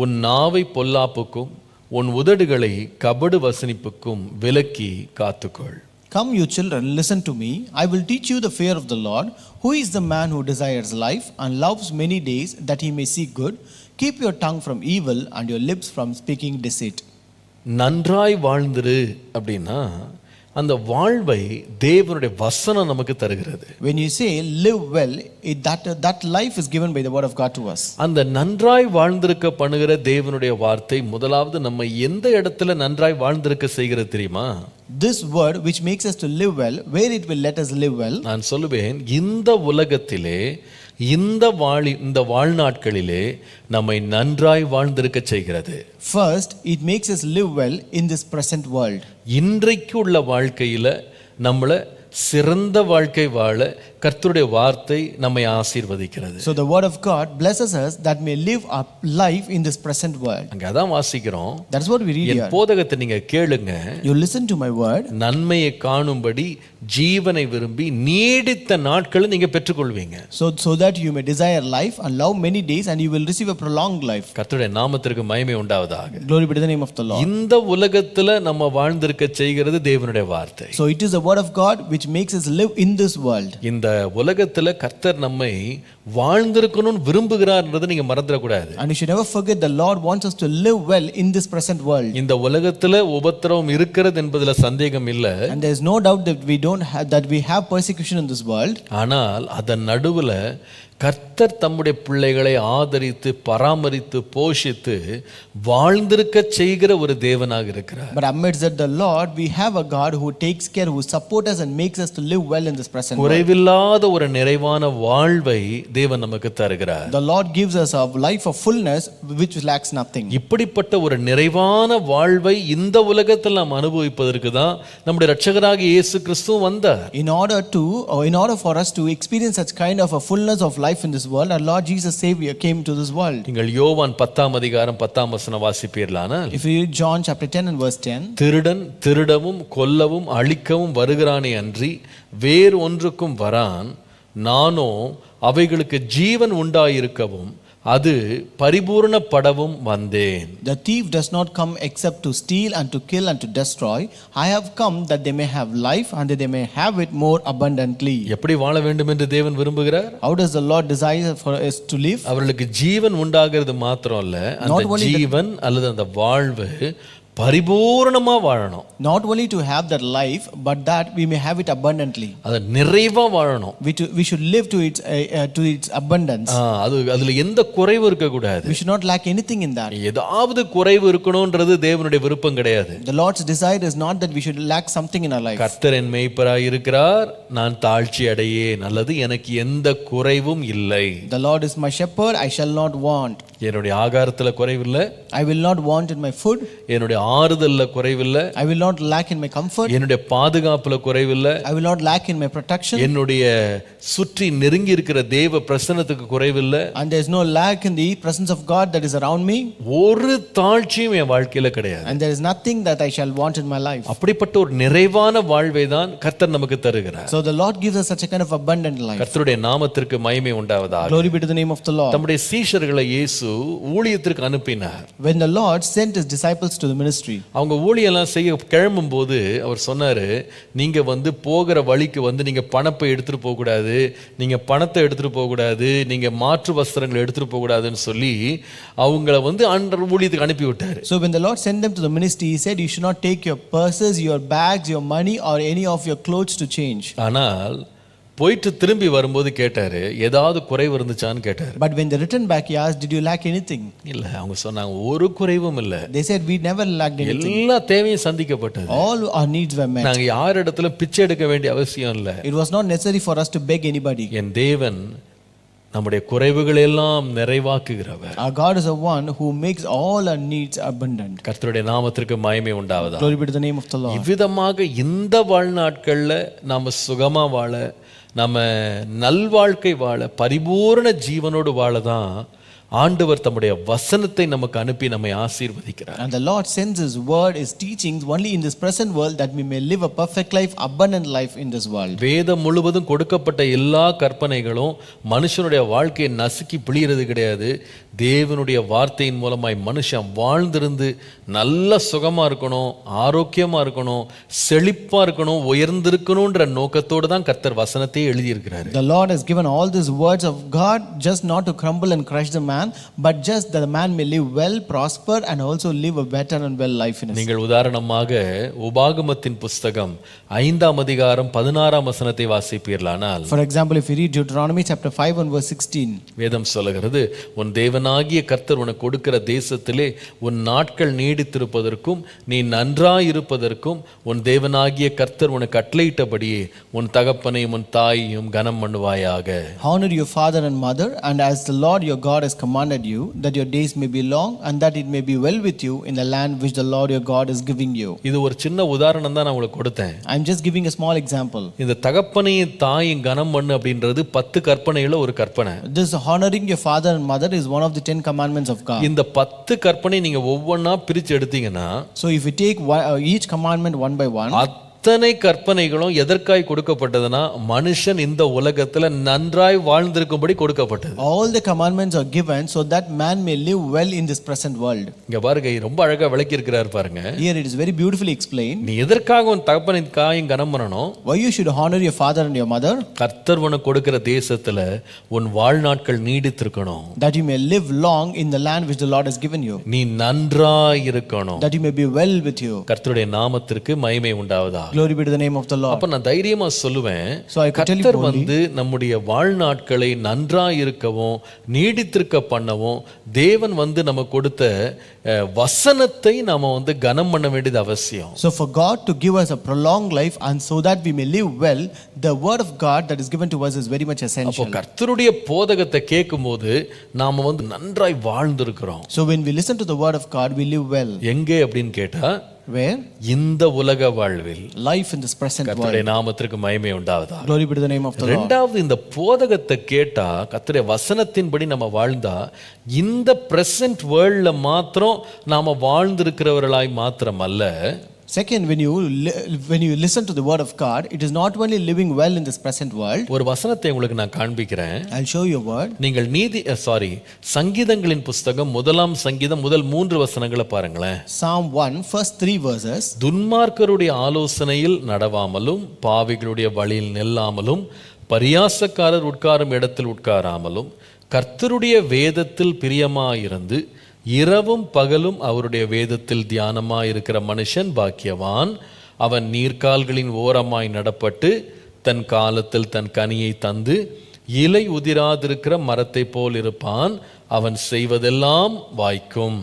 உன் நாவை பொல்லாப்புக்கும் உன் உதடுகளை கபடு வசனிப்புக்கும் விலக்கி காத்துக்கொள். Come, you children, listen to me. I will teach you the fear of the Lord. Who is the man who desires life and loves many days that he may see good? Keep your tongue from evil and your lips from speaking deceit. நன்றாய் வாழ்ந்திரு அப்படின்னா அந்த வாழ்வை தேவனுடைய வசனம் நமக்கு தருகிறது. When you say live well, that life is given by the word of God to us. அந்த நன்றாய் வாழ்ந்திருக்க பண்ணுகிற தேவனுடைய வார்த்தை முதலாவது நம்ம எந்த இடத்துல நன்றாய் வாழ்ந்திருக்க செய்கிறது தெரியுமா? This word which makes us to live well, where it will let us live well. நான் சொல்லுவேன், இந்த உலகத்திலே இந்த வாழ்நாட்களிலே நம்மை நன்றாய் வாழ்ந்திருக்க செய்கிறது. First, it makes us live well in this present world. இன்றைக்கு உள்ள வாழ்க்கையில நம்மள சிறந்த வாழ்க்கை வாழ கர்த்தருடைய வார்த்தை நம்மை ஆசீர்வதிக்கிறது. So the word of God blesses us that may live a life in this present world. அங்க அதான் வாசிக்கிறோம். That's what we read here. என் போதகத்தை நீங்க கேளுங்க. You listen to my word. நன்மையை காணும்படி ஜீவனை விரும்பி நீடித்த நாட்களை நீங்க பெற்றுக்கொள்வீங்க. So that you may desire life and love many days and you will receive a prolonged life. கர்த்தருடைய நாமத்திற்கு மகிமை உண்டாவதாக. Glory be to the name of the Lord. இந்த உலகத்துல நம்ம வாழ்ந்திருக்க செய்கிறது தேவனுடைய வார்த்தை. So it is the word of God which makes us live in this world. இந்த உலகத்துல கர்த்தர் நம்மை வாழ்ந்திருக்கணும்னு விரும்புகிறார்ன்றதை நீங்க மறந்துட கூடாது. And you should never forget the Lord wants us to live well in this present world. இந்த உலகத்துல உபத்திரவம் இருக்கிறது என்பதுல சந்தேகம் இல்ல. And there is no doubt that we have persecution in this world. ஆனால் அதன் நடுவுல கர்த்தர் தம்முடைய பிள்ளைகளை ஆதரித்து பராமரித்து போஷித்து வாழ்ந்திருக்க செய்கிற ஒரு தேவனாக இருக்கிறார். But amidst that the Lord, we have a God who takes care, who supports us and makes us to live well in this present world. குறைவில்லாத ஒரு நிறைவான வாழ்வை தேவன் நமக்கு தருகிறார். The Lord gives us a life of fullness which lacks nothing. இப்படிப்பட்ட ஒரு நிறைவான வாழ்வை இந்த உலகத்தில் நாம் அனுபவிப்பதற்கு தான் நம்முடைய இரட்சகராகிய இயேசு கிறிஸ்து வந்தார். In order for us to experience such kind of a fullness of life in this world, our Lord Jesus Savior came to this world. நீங்கள் யோவான் 10ஆம் அதிகாரம் 10ஆம் வசனம் வாசிப்பீர்களானால், if you read John chapter 10 and verse 10, திருடன் திருடவும் கொல்லவும் அழிக்கவும் வருகிறானே அன்றி வேறு ஒன்றுக்கும் வரான், நானோ அவைகளுக்கு ஜீவன் உண்டாயிருக்கவும் அது பரிபூரணப்படவும் வந்தேன். The thief does not come except to steal and to kill and to destroy. I have come that they may have life and that they may have it more abundantly. எப்படி வாழ வேண்டும் என்று தேவன் விரும்புகிறார்? How does the Lord desire for us to live? அவர்களுக்கு ஜீவன் உண்டாகிறது மாத்திரம் அல்ல, அந்த ஜீவன் அல்லது அந்த வாழ்வு பரிபூரணமா வாழணும். Not only to have that life, but that we may have it abundantly. அது நிறைவா வாழணும். We should live to its abundance. அதுல எந்த குறைவும் இருக்க கூடாது. We should not lack anything in that. ஏதாவது குறைவு இருக்கணும்ன்றது தேவனுடைய விருப்பம் கிடையாது. The Lord's desire is not that we should lack something in our life. கர்த்தர் என் மேய்ப்பராய் இருக்கிறார், நான் தாழ்ச்சி அடையேன், அல்லது எனக்கு எந்த குறைவும் இல்லை. The Lord is my shepherd, I shall not want. என்னுடைய ஆகாரத்துல குறைவில்லை. I will not want in my food. என்னுடைய ஆறுதல்ல குறைவில்லை. I will not lack in my comfort. என்னுடைய பாதுகாப்புல குறைவில்லை. I will not lack in my protection. என்னுடைய சுற்றி நெருங்கி இருக்கிற தேவ பிரசன்னத்துக்கு குறைவில்லை. And there is no lack in the presence of God that is around me. ஒரு தாழ்ச்சியும் என் வாழ்க்கையில கிடையாது. And there is nothing that I shall want in my life. அப்படிப்பட்ட ஒரு நிறைவான வாழ்வை தான் கர்த்தர் நமக்கு தருகிறார். So the Lord gives us such a kind of abundant life. கர்த்தருடைய நாமத்திற்கு மகிமை உண்டாவதாக. Glory be to the name of the Lord. தம்முடைய சீஷர்களை இயேசு ஊழியத்திற்கு அனுப்பினார். When the Lord sent his disciples to the ministry, அவங்க ஊழியெல்லாம் செய்ய கிளம்பும் போது அவர் சொன்னாரு, நீங்க போகிற வழிக்கு நீங்க பணப்பை எடுத்துட்டு போக கூடாது, நீங்க பணத்தை எடுத்துட்டு போக கூடாது, நீங்க மாற்று வஸ்திரங்களை எடுத்துட்டு போக கூடாதுன்னு சொல்லி அவங்கள ஊழியத்துக்கு அனுப்பி விட்டாரு. So when the Lord sent them to the ministry, he said, you should not take your purses, your bags, your money or any of your clothes to change. ஆனால் போயிட்டு திரும்பி வரும்போது கேட்டாரு, ஏதாவது குறைவு இருந்துச்சான்னு கேட்டாரு. But when they returned back, he asked, did you lack anything? இல்ல, அவங்க சொன்னாங்க ஒரு குறைவும் இல்ல. They said, we never lacked anything. எல்லா தேவையும் சந்திக்கப்பட்டது. All our needs were met. நாங்க யார் இடத்துல பிச்சை எடுக்க வேண்டிய அவசியம் இல்ல. It was not necessary for us to beg anybody. என் தேவன் நம்முடைய குறைவுகளை எல்லாம் நிறைவாக்குகிறவர். Our God is the one who makes all our needs abundant. கர்த்தருடைய நாமத்திற்கு மகிமை உண்டாவதாக. Glory be to the name of the Lord. இவ்விதமாக இந்த வாழ்நாட்கள்ல நாம சுகமா வாழ, நம்ம நல்வாழ்க்கை வாழ, பரிபூரண ஜீவனோடு வாழதான் ஆண்டவர் தம்முடைய வசனத்தை நமக்கு அனுப்பி நம்மை ஆசீர்வதிக்கிறார். And the Lord sends his word, his teachings only in this present world that we may live a perfect life, abundant life in this world. வேதம் முழுவதும் கொடுக்கப்பட்ட எல்லா கற்பனைகளும் மனுஷனுடைய வாழ்க்கையை நசுக்கி பிழிகிறது கிடையாது. தேவனுடைய வார்த்தையின் மூலமாய் மனுஷன் வாழ்ந்திருந்து நல்ல சுகமா இருக்கணும், ஆரோக்கியமா இருக்கணும், செழிப்பா இருக்கணும், உயர்ந்திருக்கணும்ன்ற நோக்கத்தோடு தான் கர்த்தர் வசனத்தை எழுதியிருக்கிறார். The Lord has given all these words of God just not to crumble and crush the man, but just that the man may live well, prosper and also live a better and well life in his. நீங்கள் உதாரணமாக உபாகமத்தின் புஸ்தகம் 5ஆம் அதிகாரம் 16ஆம் வசனத்தை வாசிப்பீர்களானால், For example, if you read Deuteronomy chapter 5 and verse 16, வேதம் சொல்லுகிறது, உன் தேவனாகிய கர்த்தர் உனக்கு கொடுக்கிற தேசத்திலே உன் நாட்கள் நீடித்திருப்பதற்கும் நீ நன்றாயிருப்பதற்கும் உன் தேவனாகிய கர்த்தர் உனக்கு கட்டளையிட்டபடியே உன் தகப்பனையும் உன் தாயையும் கனம் பண்ணுவாயாக. Honor your father and mother, and as the Lord your God has commanded you, that your days may be long and that it may be well with you in the land which the Lord your God is giving you. இது ஒரு சின்ன உதாரணம் தான் நான் உங்களுக்கு கொடுத்தேன். I'm just giving a small example. இந்த தகப்பனையும் தாயும் கனம் பண்ணு அப்படின்றது 10 கற்பனையில ஒரு கற்பனை. This honoring your father and mother is one of the 10 commandments of God. இந்த 10 கற்பனை நீங்க ஒவ்வொன்னா பிரிச்சு எடுத்தீங்கன்னா, So if you take each commandment one by one, அத்தனை கற்பனைகளும் எதற்காய் கொடுக்கப்பட்டதுன்னா மனுஷன் இந்த உலகத்துல நன்றாய் வாழ்ந்திருக்கும்படி கொடுக்கப்பட்டது. all the commandments are given so that man may live well in this present world. இங்க பாருங்க, ரொம்ப அழகா விளக்கி இருக்கிறார் பாருங்க. Here it is very beautifully explained. நீ எதற்காக உன் தகப்பனின் தாயும் கனம் பண்ணணும்? Why you should honor your father and your mother? கர்த்தர் உனக்கு கொடுக்கிற தேசத்துல உன் வாழ்நாட்கள் நீடித்திருக்கணும். That you may live long in the land which the Lord has given you. நீ நன்றாய் இருக்கணும். That you may be well with you. கர்த்தருடைய நாமத்திற்கு மகிமை உண்டாவதாக. Glory be to the name of the Lord. அப்ப நான் தைரியமா சொல்லுவேன், So I could tell you கர்த்தர் boldly, நம்முடைய வாழ்நாட்களை நன்றாய் இருக்கவும் நீடித்திருக்க பண்ணவும் தேவன் நமக்கு கொடுத்த வசனத்தை நாம கனம் பண்ண வேண்டியது அவசியம். So for God to give us a prolonged life and so that we may live well, the word of God that is given to us is very much அப்போ essential. கர்த்தருடைய போதகத்தை கேட்கும்போது நாம நன்றாய் வாழ்ந்திருக்கிறோம். So when we listen to the word of God, we live well. எங்கே அப்படின்னு கேட்டா, Where? இந்த உலக வாழ்வில். Life in this present world. கர்த்தருடைய நாமத்திற்கு மகிமை உண்டாவதாக. Glory be to the name of the Lord. இரண்டாவது, இந்த போதகத்தை கேட்டா, கர்த்தருடைய வசனத்தின்படி நம்ம வாழ்ந்தா இந்த பிரசன்ட் வேர்ல்ட்ல மாத்திரம் நாம வாழ்ந்திருக்கிறவர்களாய் மாத்திரம் அல்ல. Second, when you listen to the word of God, it is not only living well in this present world. ஒரு வசனத்தை உங்களுக்கு நான் காண்பிக்கிறேன். I'll show you a word. நீங்கள் சங்கீதங்களின் புஸ்தகம் 1ஆம் சங்கீதம் முதல் 3 வசனங்களை பாருங்களேன். Psalm 1 first 3 verses. துன்மார்க்கருடைய ஆலோசனையில் நடவாமலும் பாவிகளுடைய வழியில் நில்லாமலும் பரியாசக்காரர் உட்காரும் இடத்தில் உட்காராமலும் கர்த்தருடைய வேதத்தில் பிரியமாயிருந்து இரவும் பகலும் அவருடைய வேதத்தில் தியானமாய் இருக்கிற மனுஷன் பாக்கியவான். அவன் நீர்க்கால்களின் ஓரமாய் நடப்பட்டு தன் காலத்தில் தன் கனியை தந்து இலை உதிராதிருக்கிற மரத்தை போல் இருப்பான். அவன் செய்வதெல்லாம் வாய்க்கும்.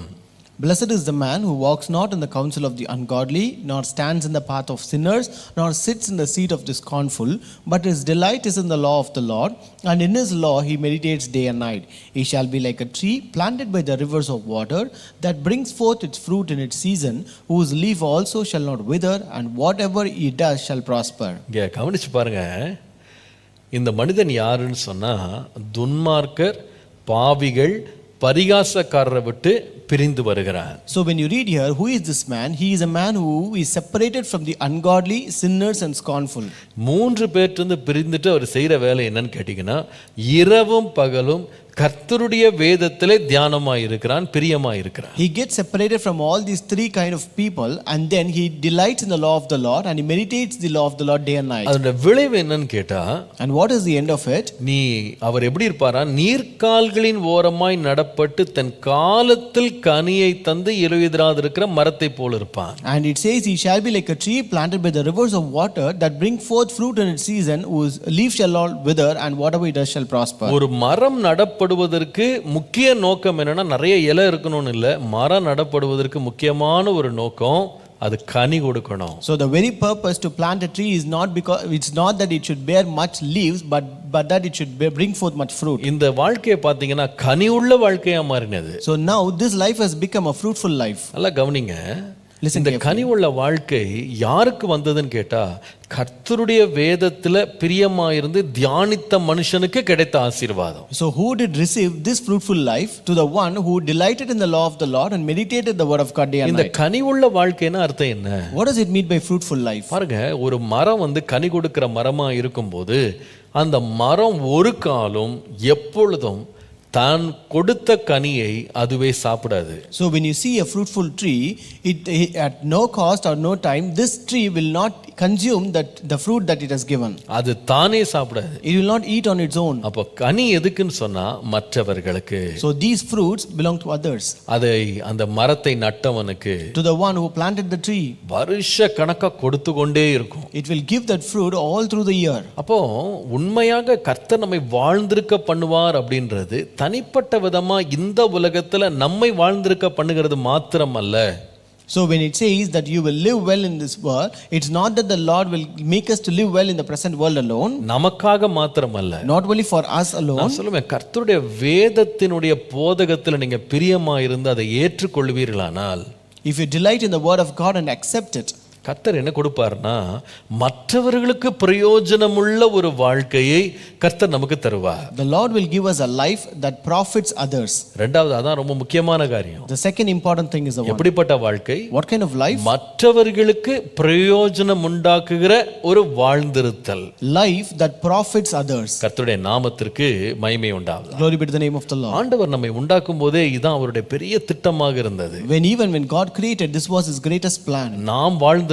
Blessed is the man who walks not in the counsel of the ungodly, nor stands in the path of sinners, nor sits in the seat of the scornful, but his delight is in the law of the Lord, and in his law he meditates day and night. He shall be like a tree planted by the rivers of water, that brings forth its fruit in its season, whose leaf also shall not wither, and whatever he does shall prosper. இங்கே கவனிச்சு பாருங்க, இந்த மனிதன் யாருன்னு சொன்னா துன்மார்க்கர், பாவிகள், பரிகாசக்காரரை விட்டு பிரிந்து வருகிறார். So when you read here, who is this man? He is a man who is separated from the ungodly, sinners and scornful. மூன்று பேர்ட்டு பிரிந்துட்டு அவர் செய்யற வேலை என்னன்னு கேட்டீங்கன்னா, இரவும் பகலும் கர்த்தருடைய வேதத்திலே தியானமாய் இருக்கிறான், பிரியமாய் இருக்கிறான். He gets separated from all these three kind of people, and then he delights in the law of the Lord, and he meditates the law of the Lord day and night. அதோட விளைவு என்னன்னு கேட்டா, And what is the end of it? அவர் எப்படி இருப்பாரா, நீர்க்கால்களின் ஓரமாய் நடப்பட்டு தன் காலத்தில் கனியை தந்து இலையுதிராது இருக்கிற மரத்தை போல இருப்பான். And it says, he shall be like a tree planted by the rivers of water, that bring forth fruit in its season, whose leaf shall not wither, and whatever he does shall prosper. ஒரு மரம் நடப்படுவதற்கு முக்கிய நோக்கம் என்னன்னா, நிறைய இலை இருக்கணும்னு இல்லை, மரம் நடப்படுவதற்கு முக்கியமான ஒரு நோக்கம் அது கனி கொடுக்கணும். So the very purpose to plant a tree is not because it's not that it should bear much leaves, but that it should bring forth much fruit. இந்த வாழ்க்கையை பார்த்தீங்கன்னா கனி உள்ள வாழ்க்கையா மாறினது. So now this life has become a fruitful life. நல்லா கவனிங்க, Listen இந்த carefully. கனி உள்ள வாழ்க்கை யாருக்கு வந்ததுன்னு கேட்டா, கர்த்தருடைய வேதத்துல பிரியமாயிருந்து தியானித்த மனுஷனுக்கு கிடைத்த ஆசீர்வாதம். So who did receive this fruitful life? To the one who delighted in the law of the Lord and meditated the word of God day and இந்த night. கனி உள்ள வாழ்க்கைன்னா அர்த்தம் என்ன? What does it mean by fruitful life? பாருங்க, ஒரு மரம் கனி கொடுக்கிற மரமா இருக்கும்போது அந்த மரம் ஒரு காலம் எப்பொழுதும் தான் கொடுத்த கனியை அதுவே சாப்பிடாது. So when you see a fruitful tree, it at no cost or no time, this tree will not consume the fruit that it has given. அது தானே சாப்பிடாது. It will not eat on its own. அப்போ கனி எதுக்குன்னு சொன்னா மற்றவர்களுக்கு. So these fruits belong to others. அதை அந்த மரத்தை நட்டவனுக்கு, To the one who planted the tree, வருஷ கணக்கா கொடுத்து கொண்டே இருக்கும். it will give that fruit all through the year. அப்போ உண்மையாக கர்த்தர் நம்மை வாழ்ந்திருக்க பண்ணுவார் அப்படின்றது தனிப்பட்ட விதமா இந்த உலகத்துல நம்மை வாழ்ந்திருக்க பண்ணுகிறது மாத்திரம் அல்ல. So when it says that you will live well in this world, it's not that the Lord will make us to live well in the present world alone. நமக்காக மாத்திரம் அல்ல. Not only for us alone. நான் சொல்லுவேன், கர்த்தருடைய வேதத்தினுடைய போதகத்துல நீங்க பிரியமா இருந்து அதை ஏற்றுக்கொள்வீர்களானால், If you delight in the word of God and accept it, கர்த்தர் என்ன கொடுப்பார்னா, மற்றவர்களுக்கு பிரயோஜனமுள்ள ஒரு வாழ்க்கையை கர்த்தர் நமக்கு தருவார். the Lord will give us a life that profits others. ரெண்டாவது, அதான் ரொம்ப முக்கியமான காரியம். The second important thing is the one. எப்படிப்பட்ட வாழ்க்கை? What kind of life? மற்றவர்களுக்கு பிரயோஜனம் உண்டாக்குகிற ஒரு வாழ்ந்திருத்தல். Life that profits others. கர்த்தருடைய நாமத்திற்கு மகிமை உண்டாவதாக. Glory be to the name of the Lord. ஆண்டவர் நம்மை உண்டாக்கும் போதே இதான் அவருடைய பெரிய திட்டமாக இருந்தது. When God created, this was his greatest plan. நாம் வாழ்ந்திருக்கணும்,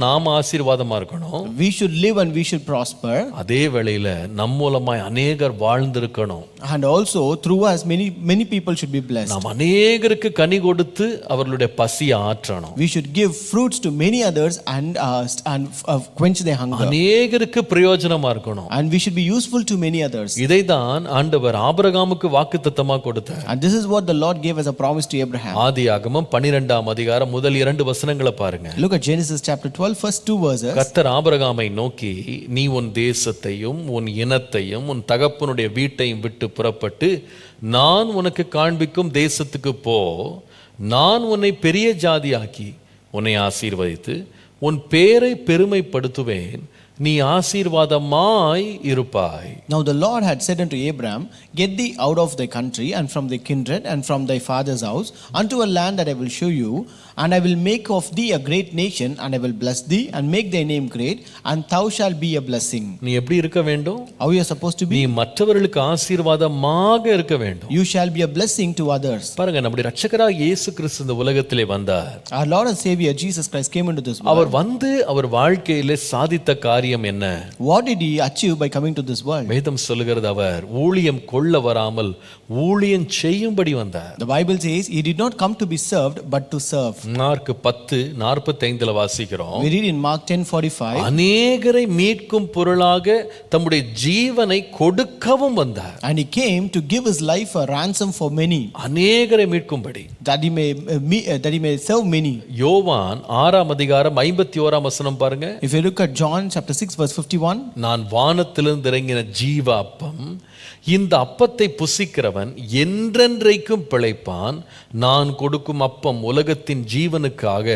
நாம் ஆசீர்வாதமா இருக்கணும். We should live and we should prosper. அதே வேளையில நம் மூலமாய் அநேகர் வாழ்ந்திருக்கணும். And also through us many people should be blessed. நாம் அநேகருக்கு கனி கொடுத்து அவர்களுடைய பசியை ஆற்றணும். We should give fruits to many others and quench their hunger. அநேகருக்கு பிரயோஜனமா இருக்கணும். And we should be useful to many others. இதைதான் ஆண்டவர் ஆபிரகாமுக்கு வாக்குத்தத்தமா கொடுத்தார். And this is what the Lord gave as a promise to Abraham. ஆதியாகமம் 12ஆம் அதிகாரம் முதல் 2 வசனங்களை பாருங்க. Look at Genesis chapter 12 first 2 verses. கர்த்தர் ஆபிரகாமை நோக்கி, நீ உன் தேசத்தையும் உன் இனத்தையும் உன் தகப்பனுடைய வீட்டையும் விட்டு புறப்பட்டு நான் உனக்கு காண்பிக்கும் தேசத்துக்கு போ. நான் உன்னை பெரிய ஜாதியாக்கி உன்னை ஆசீர்வதித்து உன் பேரை பெருமைப்படுத்துவேன். நீ ஆசீர்வாதமாய் இருப்பாய். Now the Lord had said unto Abraham, Get thee out of thy country and from thy kindred and from thy father's house unto a land that I will show you, and I will make of thee a great nation, and I will bless thee and make thy name great, and thou shalt be a blessing. நீ எப்படி இருக்க வேண்டும்? How you are supposed to நீ be? மற்றவர்களுக்கு ஆசீர்வாதமாக இருக்க வேண்டும். You shall be a blessing to others. பாருங்க, நம்முடைய இரட்சகராகிய இயேசு கிறிஸ்து இந்த உலகத்திலே வந்தார். Our Lord and Savior Jesus Christ came into this world. அவர் வந்து அவர் வாழ்க்கையிலே சாதித்த காரியம் காரியம் என்ன? What did he achieve by coming to this world? வேதம் சொல்லுகிறது அவர் ஊழியம் கொள்ள வராமல் ஊழியம் செய்யும்படி வந்தார். The Bible says he did not come to be served but to serve. Mark 10:45 வாசிக்கிறோம். We read in Mark 10:45. அநேகரை மீட்கும் பொருளாக தம்முடைய ஜீவனை கொடுக்கவும் வந்தார். And he came to give his life a ransom for many. அநேகரை மீட்கும்படி. That he may serve many. யோவான் 6:51 பாருங்க. If you look at John chapter 6 verse 51. நான் வானத்திலிருந்து இறங்கின ஜீவ அப்பம், இந்த அப்பத்தை புசிக்கிறவன் என்றென்றைக்கும் பிழைப்பான். நான் கொடுக்கும் அப்பம் உலகத்தின் ஜீவனுக்காக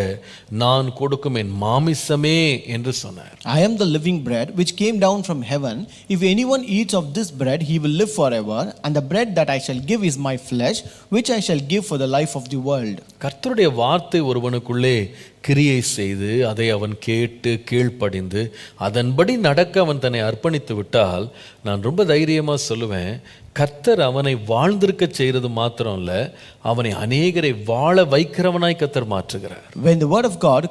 நான் கொடுக்கும் என் மாமிசமே என்று சொன்னார். I am the living bread which came down from heaven. If anyone eats of this bread, he will live forever. And the bread that I shall give is my flesh, which I shall give for the life of the world. கர்த்தருடைய வார்த்தை ஒருவனுக்குள்ளே கிரியை செய்து அதை அவன் கேட்டு கீழ்ப்படிந்து அதன்படி நடக்க அவன் தன்னை அர்ப்பணித்து விட்டால், நான் ரொம்ப தைரியமா சொல்லுவேன், கர்த்தர் அவனை வாழ்ந்திருக்க செய்யறது மாத்திரம் இல்ல, அவனை அநேகரை வாழ வைக்கிறவனாய் கர்த்தர் மாற்றுகிறார். When the word of God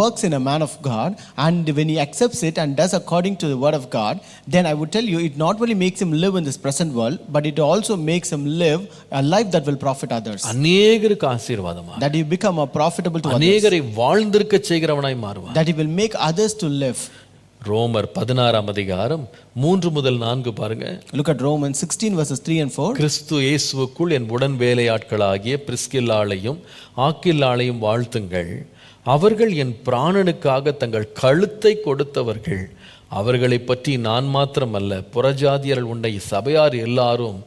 works in a man of God, and when he accepts it and does according to the word of God, then I would tell you, it not only makes him live in this present world, but it also makes him live a life that will profit others. அநேகருக்கு ஆசீர்வாதமா, That he become a profitable to others. அநேகரை வாழ்ந்திருக்க செய்கிறவனாய் மாறுவான். That he will make others to live. ரோமர் 16:3-4 பாருங்க. Look at Romans 16 verses 3 and 4. கிறிஸ்து இயேசுவுக்குள் என் உடன் வேலையாட்களாகிய பிரிஸ்கில்லாளையும் ஆக்கில்லாளையும் வாழ்த்துங்கள். அவர்கள் என் பிராணனுக்காக தங்கள் கழுத்தை கொடுத்தவர்கள். அவர்களை பற்றி நான் மாத்திரமல்ல, புறஜாதியர்கள் உண்ட சபையார் எல்லாரும்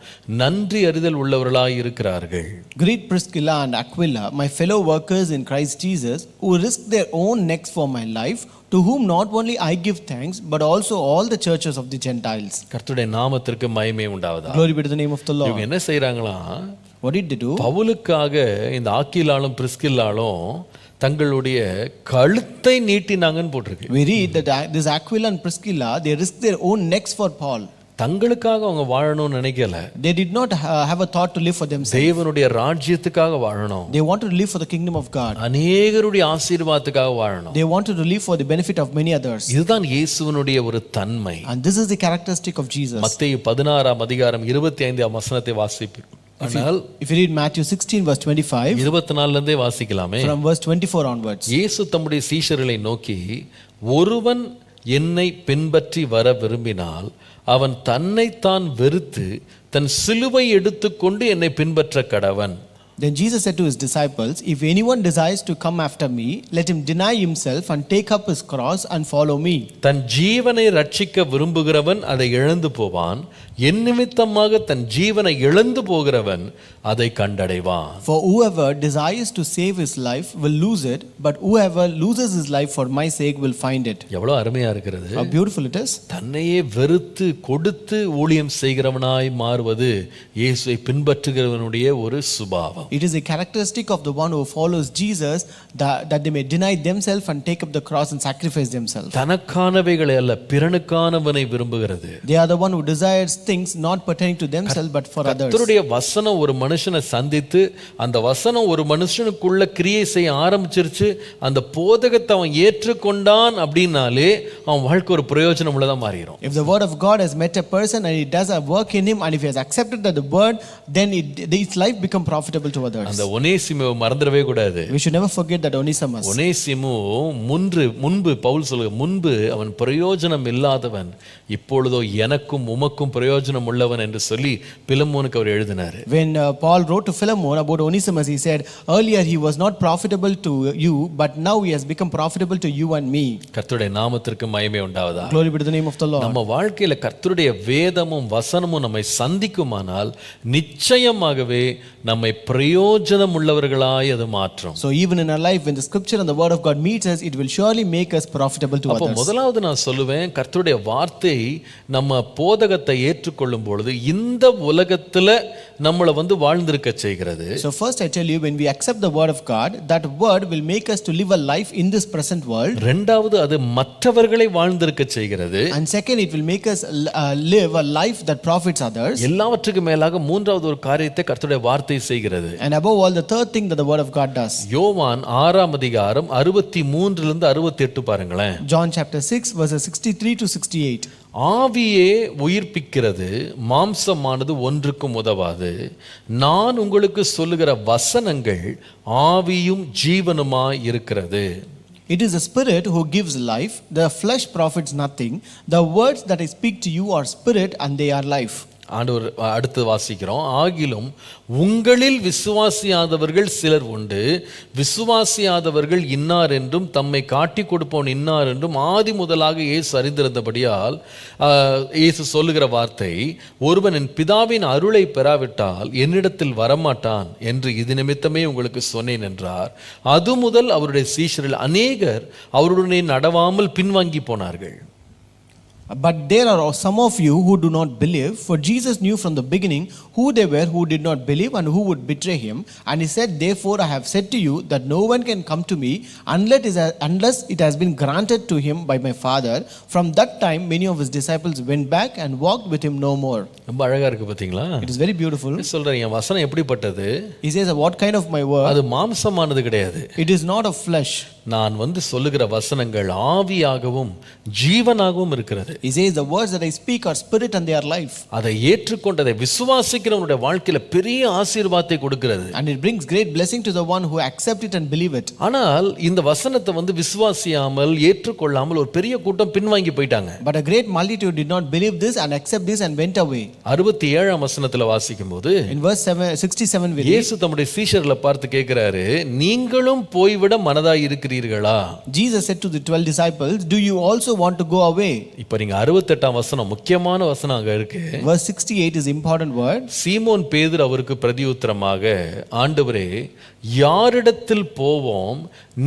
நன்றி அறிதல் உள்ளவர்களாய் இருக்கிறார்கள். Greet Priscilla and Aquila, my fellow workers in Christ Jesus, who risked their own necks for my life, to whom not only I give thanks, but also all the churches of the Gentiles. கர்த்தருடைய நாமத்திற்கு மகிமை உண்டாவதாக. Glory be to the name of the Lord. இவங்க என்ன செய்றாங்களா? What did they do? பவுலுக்காக இந்த ஆக்கிலாலும் பிரிஸ்கில்லாலும் தங்களுடைய கழுத்தை நீட்டினாங்கன்னு போட்டிருக்கு. We read that this Aquila and Priscilla, they risked their own necks for Paul. தங்களுக்காக அவங்க வாழணும்னு நினைக்கல. They did not have a thought to live for themselves. தேவனுடைய ராஜ்யத்துக்காக வாழணும். They wanted to live for the kingdom of God. அநேகருடைய ஆசீர்வாதத்துக்காக வாழணும். They wanted to live for the benefit of many others. இதுதான் இயேசுவினுடைய ஒரு தன்மை. And this is the characteristic of Jesus. மத்தேயு 16:25 வாசிப்பீர்கள். ஆனால் If you read Matthew 16 verse 25, 24 இருந்தே வாசிக்கலாமே. from verse 24 onwards. இயேசு தம்முடைய சீஷர்களை நோக்கி, ஒருவன் என்னை பின்பற்றி வர விரும்பினால் அவன் தன்னைத்தான் வெறுத்து தன் சிலுவை எடுத்துக்கொண்டு என்னை பின்பற்ற கடவன். Then Jesus said to his disciples, if anyone desires to come after me, let him deny himself and take up his cross and follow me. தன் ஜீவனை ரட்சிக்க விரும்புகிறவன் அதை இழந்து போவான். என் நிமித்தமாக தன் ஜீவனை இழந்து போகிறவன் அதை கண்டடைவான். For whoever desires to save his life will lose it, but whoever loses his life for my sake will find it. எவ்வளவு அருமையா இருக்கிறது. How beautiful it is. தன்னையே வெறுத்து கொடுத்து ஊழியம் செய்கிறவனாய் மாறுவது இயேசுவை பின்பற்றுகிறவனுடைய ஒரு சுபாவம். It is a characteristic of the one who follows Jesus, that they may deny themselves and take up the cross and sacrifice themselves. தனக்கானவைகளை அல்ல, பிறனுக்கானவனை விரும்புகிறது. They are the one who desires things not pertaining to themselves but for others. கர்த்தருடைய வசனம் ஒரு மனுஷனை சந்தித்து அந்த வசனம் ஒரு மனுஷனுக்குள்ள கிரியை செய்ய ஆரம்பிச்சிருச்சு, அந்த போதகத்தை அவன் ஏற்றுக்கொண்டான் அப்படின்னாலே அவன் வாழ்க்கை ஒரு பிரயோஜனம் உள்ளதா மாறிடும். If the word of God has met a person and it does a work in him, and if he has accepted the word, then his life become profitable to others. அந்த ஒனேசிமுவை மறந்துடவே கூடாது. We should never forget that Onesimus. ஒனேசிமு முன்பு பவுல் சொல்லுங்க, முன்பு அவன் பிரயோஜனம் இல்லாதவன், இப்பொழுதோ எனக்கும் உமக்கும் பிரயோஜனம் உள்ளவன் என்று சொல்லி பிலமோனுக்கு அவர் எழுதினார். When Paul wrote to Philemon about Onesimus, he said, earlier he was not profitable to you, but now he has become profitable to you and me. கர்த்தருடைய நாமத்திற்கு மகிமை உண்டாவதா. Glory be to the name of the Lord. நம்ம வாழ்க்கையில கர்த்தருடைய வேதமும் வசனமும் நம்மை சந்திக்குமானால் நிச்சயமாகவே நம்மை பிரயோஜனம் உள்ளவர்களாய் அது மாற்றும். So even in our life, when the scripture and the word of God meets us, it will surely make us profitable to அப்போ others. முதலாவது நான் சொல்லுவேன், கர்த்தருடைய வார்த்தை நம்ம போதகத்தை ஏற்று ஏற்றுக்கொள்ளும் பொழுது இந்த உலகத்துல நம்மளை வந்து வாழ்ந்திருக்க செய்கிறது. So first I tell you, when we accept the word of God, that word will make us to live a life in this present world. இரண்டாவது அது மற்றவர்களை வாழ்ந்திருக்க செய்கிறது. And second, it will make us live a life that profits others. எல்லாவற்றுக்கும் மேலாக மூன்றாவது ஒரு காரியத்தை கர்த்தருடைய வார்த்தை செய்கிறது. And above all, the third thing that the word of God does. யோவான் 6ஆம் அதிகாரம் 63 இருந்து 68 பாருங்களேன். John chapter 6 verses 63 to 68. ஆவியே உயிர்ப்பிக்கிறது, மாம்சமானது ஒன்றுக்கும் உதவாது. நான் உங்களுக்கு சொல்லுகிற வசனங்கள் ஆவியும் ஜீவனுமாய் இருக்கிறது. It is the spirit who gives life, the flesh profits nothing. The words that I speak to you are spirit and they are life. ஆண்டவர் அடுத்து வாசிக்கிறோம். ஆகிலும் உங்களில் விசுவாசியாதவர்கள் சிலர் உண்டு, விசுவாசியாதவர்கள் இன்னார் என்றும் தம்மை காட்டி கொடுப்போன் இன்னார் என்றும் ஆதி முதலாக இயேசு அறிந்திருந்தபடியால் இயேசு சொல்லுகிற வார்த்தை, ஒருவன் என் பிதாவின் அருளை பெறாவிட்டால் என்னிடத்தில் வரமாட்டான் என்று இது நிமித்தமே உங்களுக்கு சொன்னேன் என்றார். அது முதல் அவருடைய சீஷரில் அநேகர் அவருடனே நடவாமல் பின்வாங்கி போனார்கள். But there are some of you who do not believe, for Jesus knew from the beginning who they were who did not believe and who would betray him. And he said, therefore I have said to you that no one can come to me unless it has been granted to him by my Father. From that time many of his disciples went back and walked with him no more. ரொம்ப அழகா இருக்கு பாத்தீங்களா? It is very beautiful. சொல்றேன், என் வசனம் எப்படிப்பட்டது? He says, what kind of my word? அது மாம்சமானது கிடையாது. It is not of flesh. நான் வந்து சொல்லுகிற வசனங்கள் ஆவியாகவும் ஜீவனாகவும் இருக்கிறது. He says, the words that I speak are spirit and they are life. அதை ஏற்றுக்கொண்டதை விசுவாசிக்கிறவனுடைய வாழ்க்கையில பெரிய ஆசீர்வாதத்தை கொடுக்கிறது. And it brings great blessing to the one who accept it and believe it. ஆனால் இந்த வசனத்தை வந்து விசுவாசியாமல் ஏற்றுக்கொள்ளாமல் ஒரு பெரிய கூட்டம் பின்வாங்கி போயிட்டாங்க. But a great multitude did not believe this and accept this and went away. 67ஆம் வசனத்துல வாசிக்கும்போது In verse 67 we read, இயேசு தம்முடைய சீஷர்களை பார்த்து கேட்கிறாரு, நீங்களும் போய்விட மனதாய் இருக்கிறீர்களா? Jesus said to the 12 disciples, do you also want to go away? இப்ப நீங்க 68ஆம் வசனம் முக்கியமான வசனம் அங்க இருக்கு. Verse 68 is important word. சீமோன் பேதுரு அவருக்கு பிரதியுத்தரமாக, ஆண்டவரே, யாரிடத்தில் போவோம்?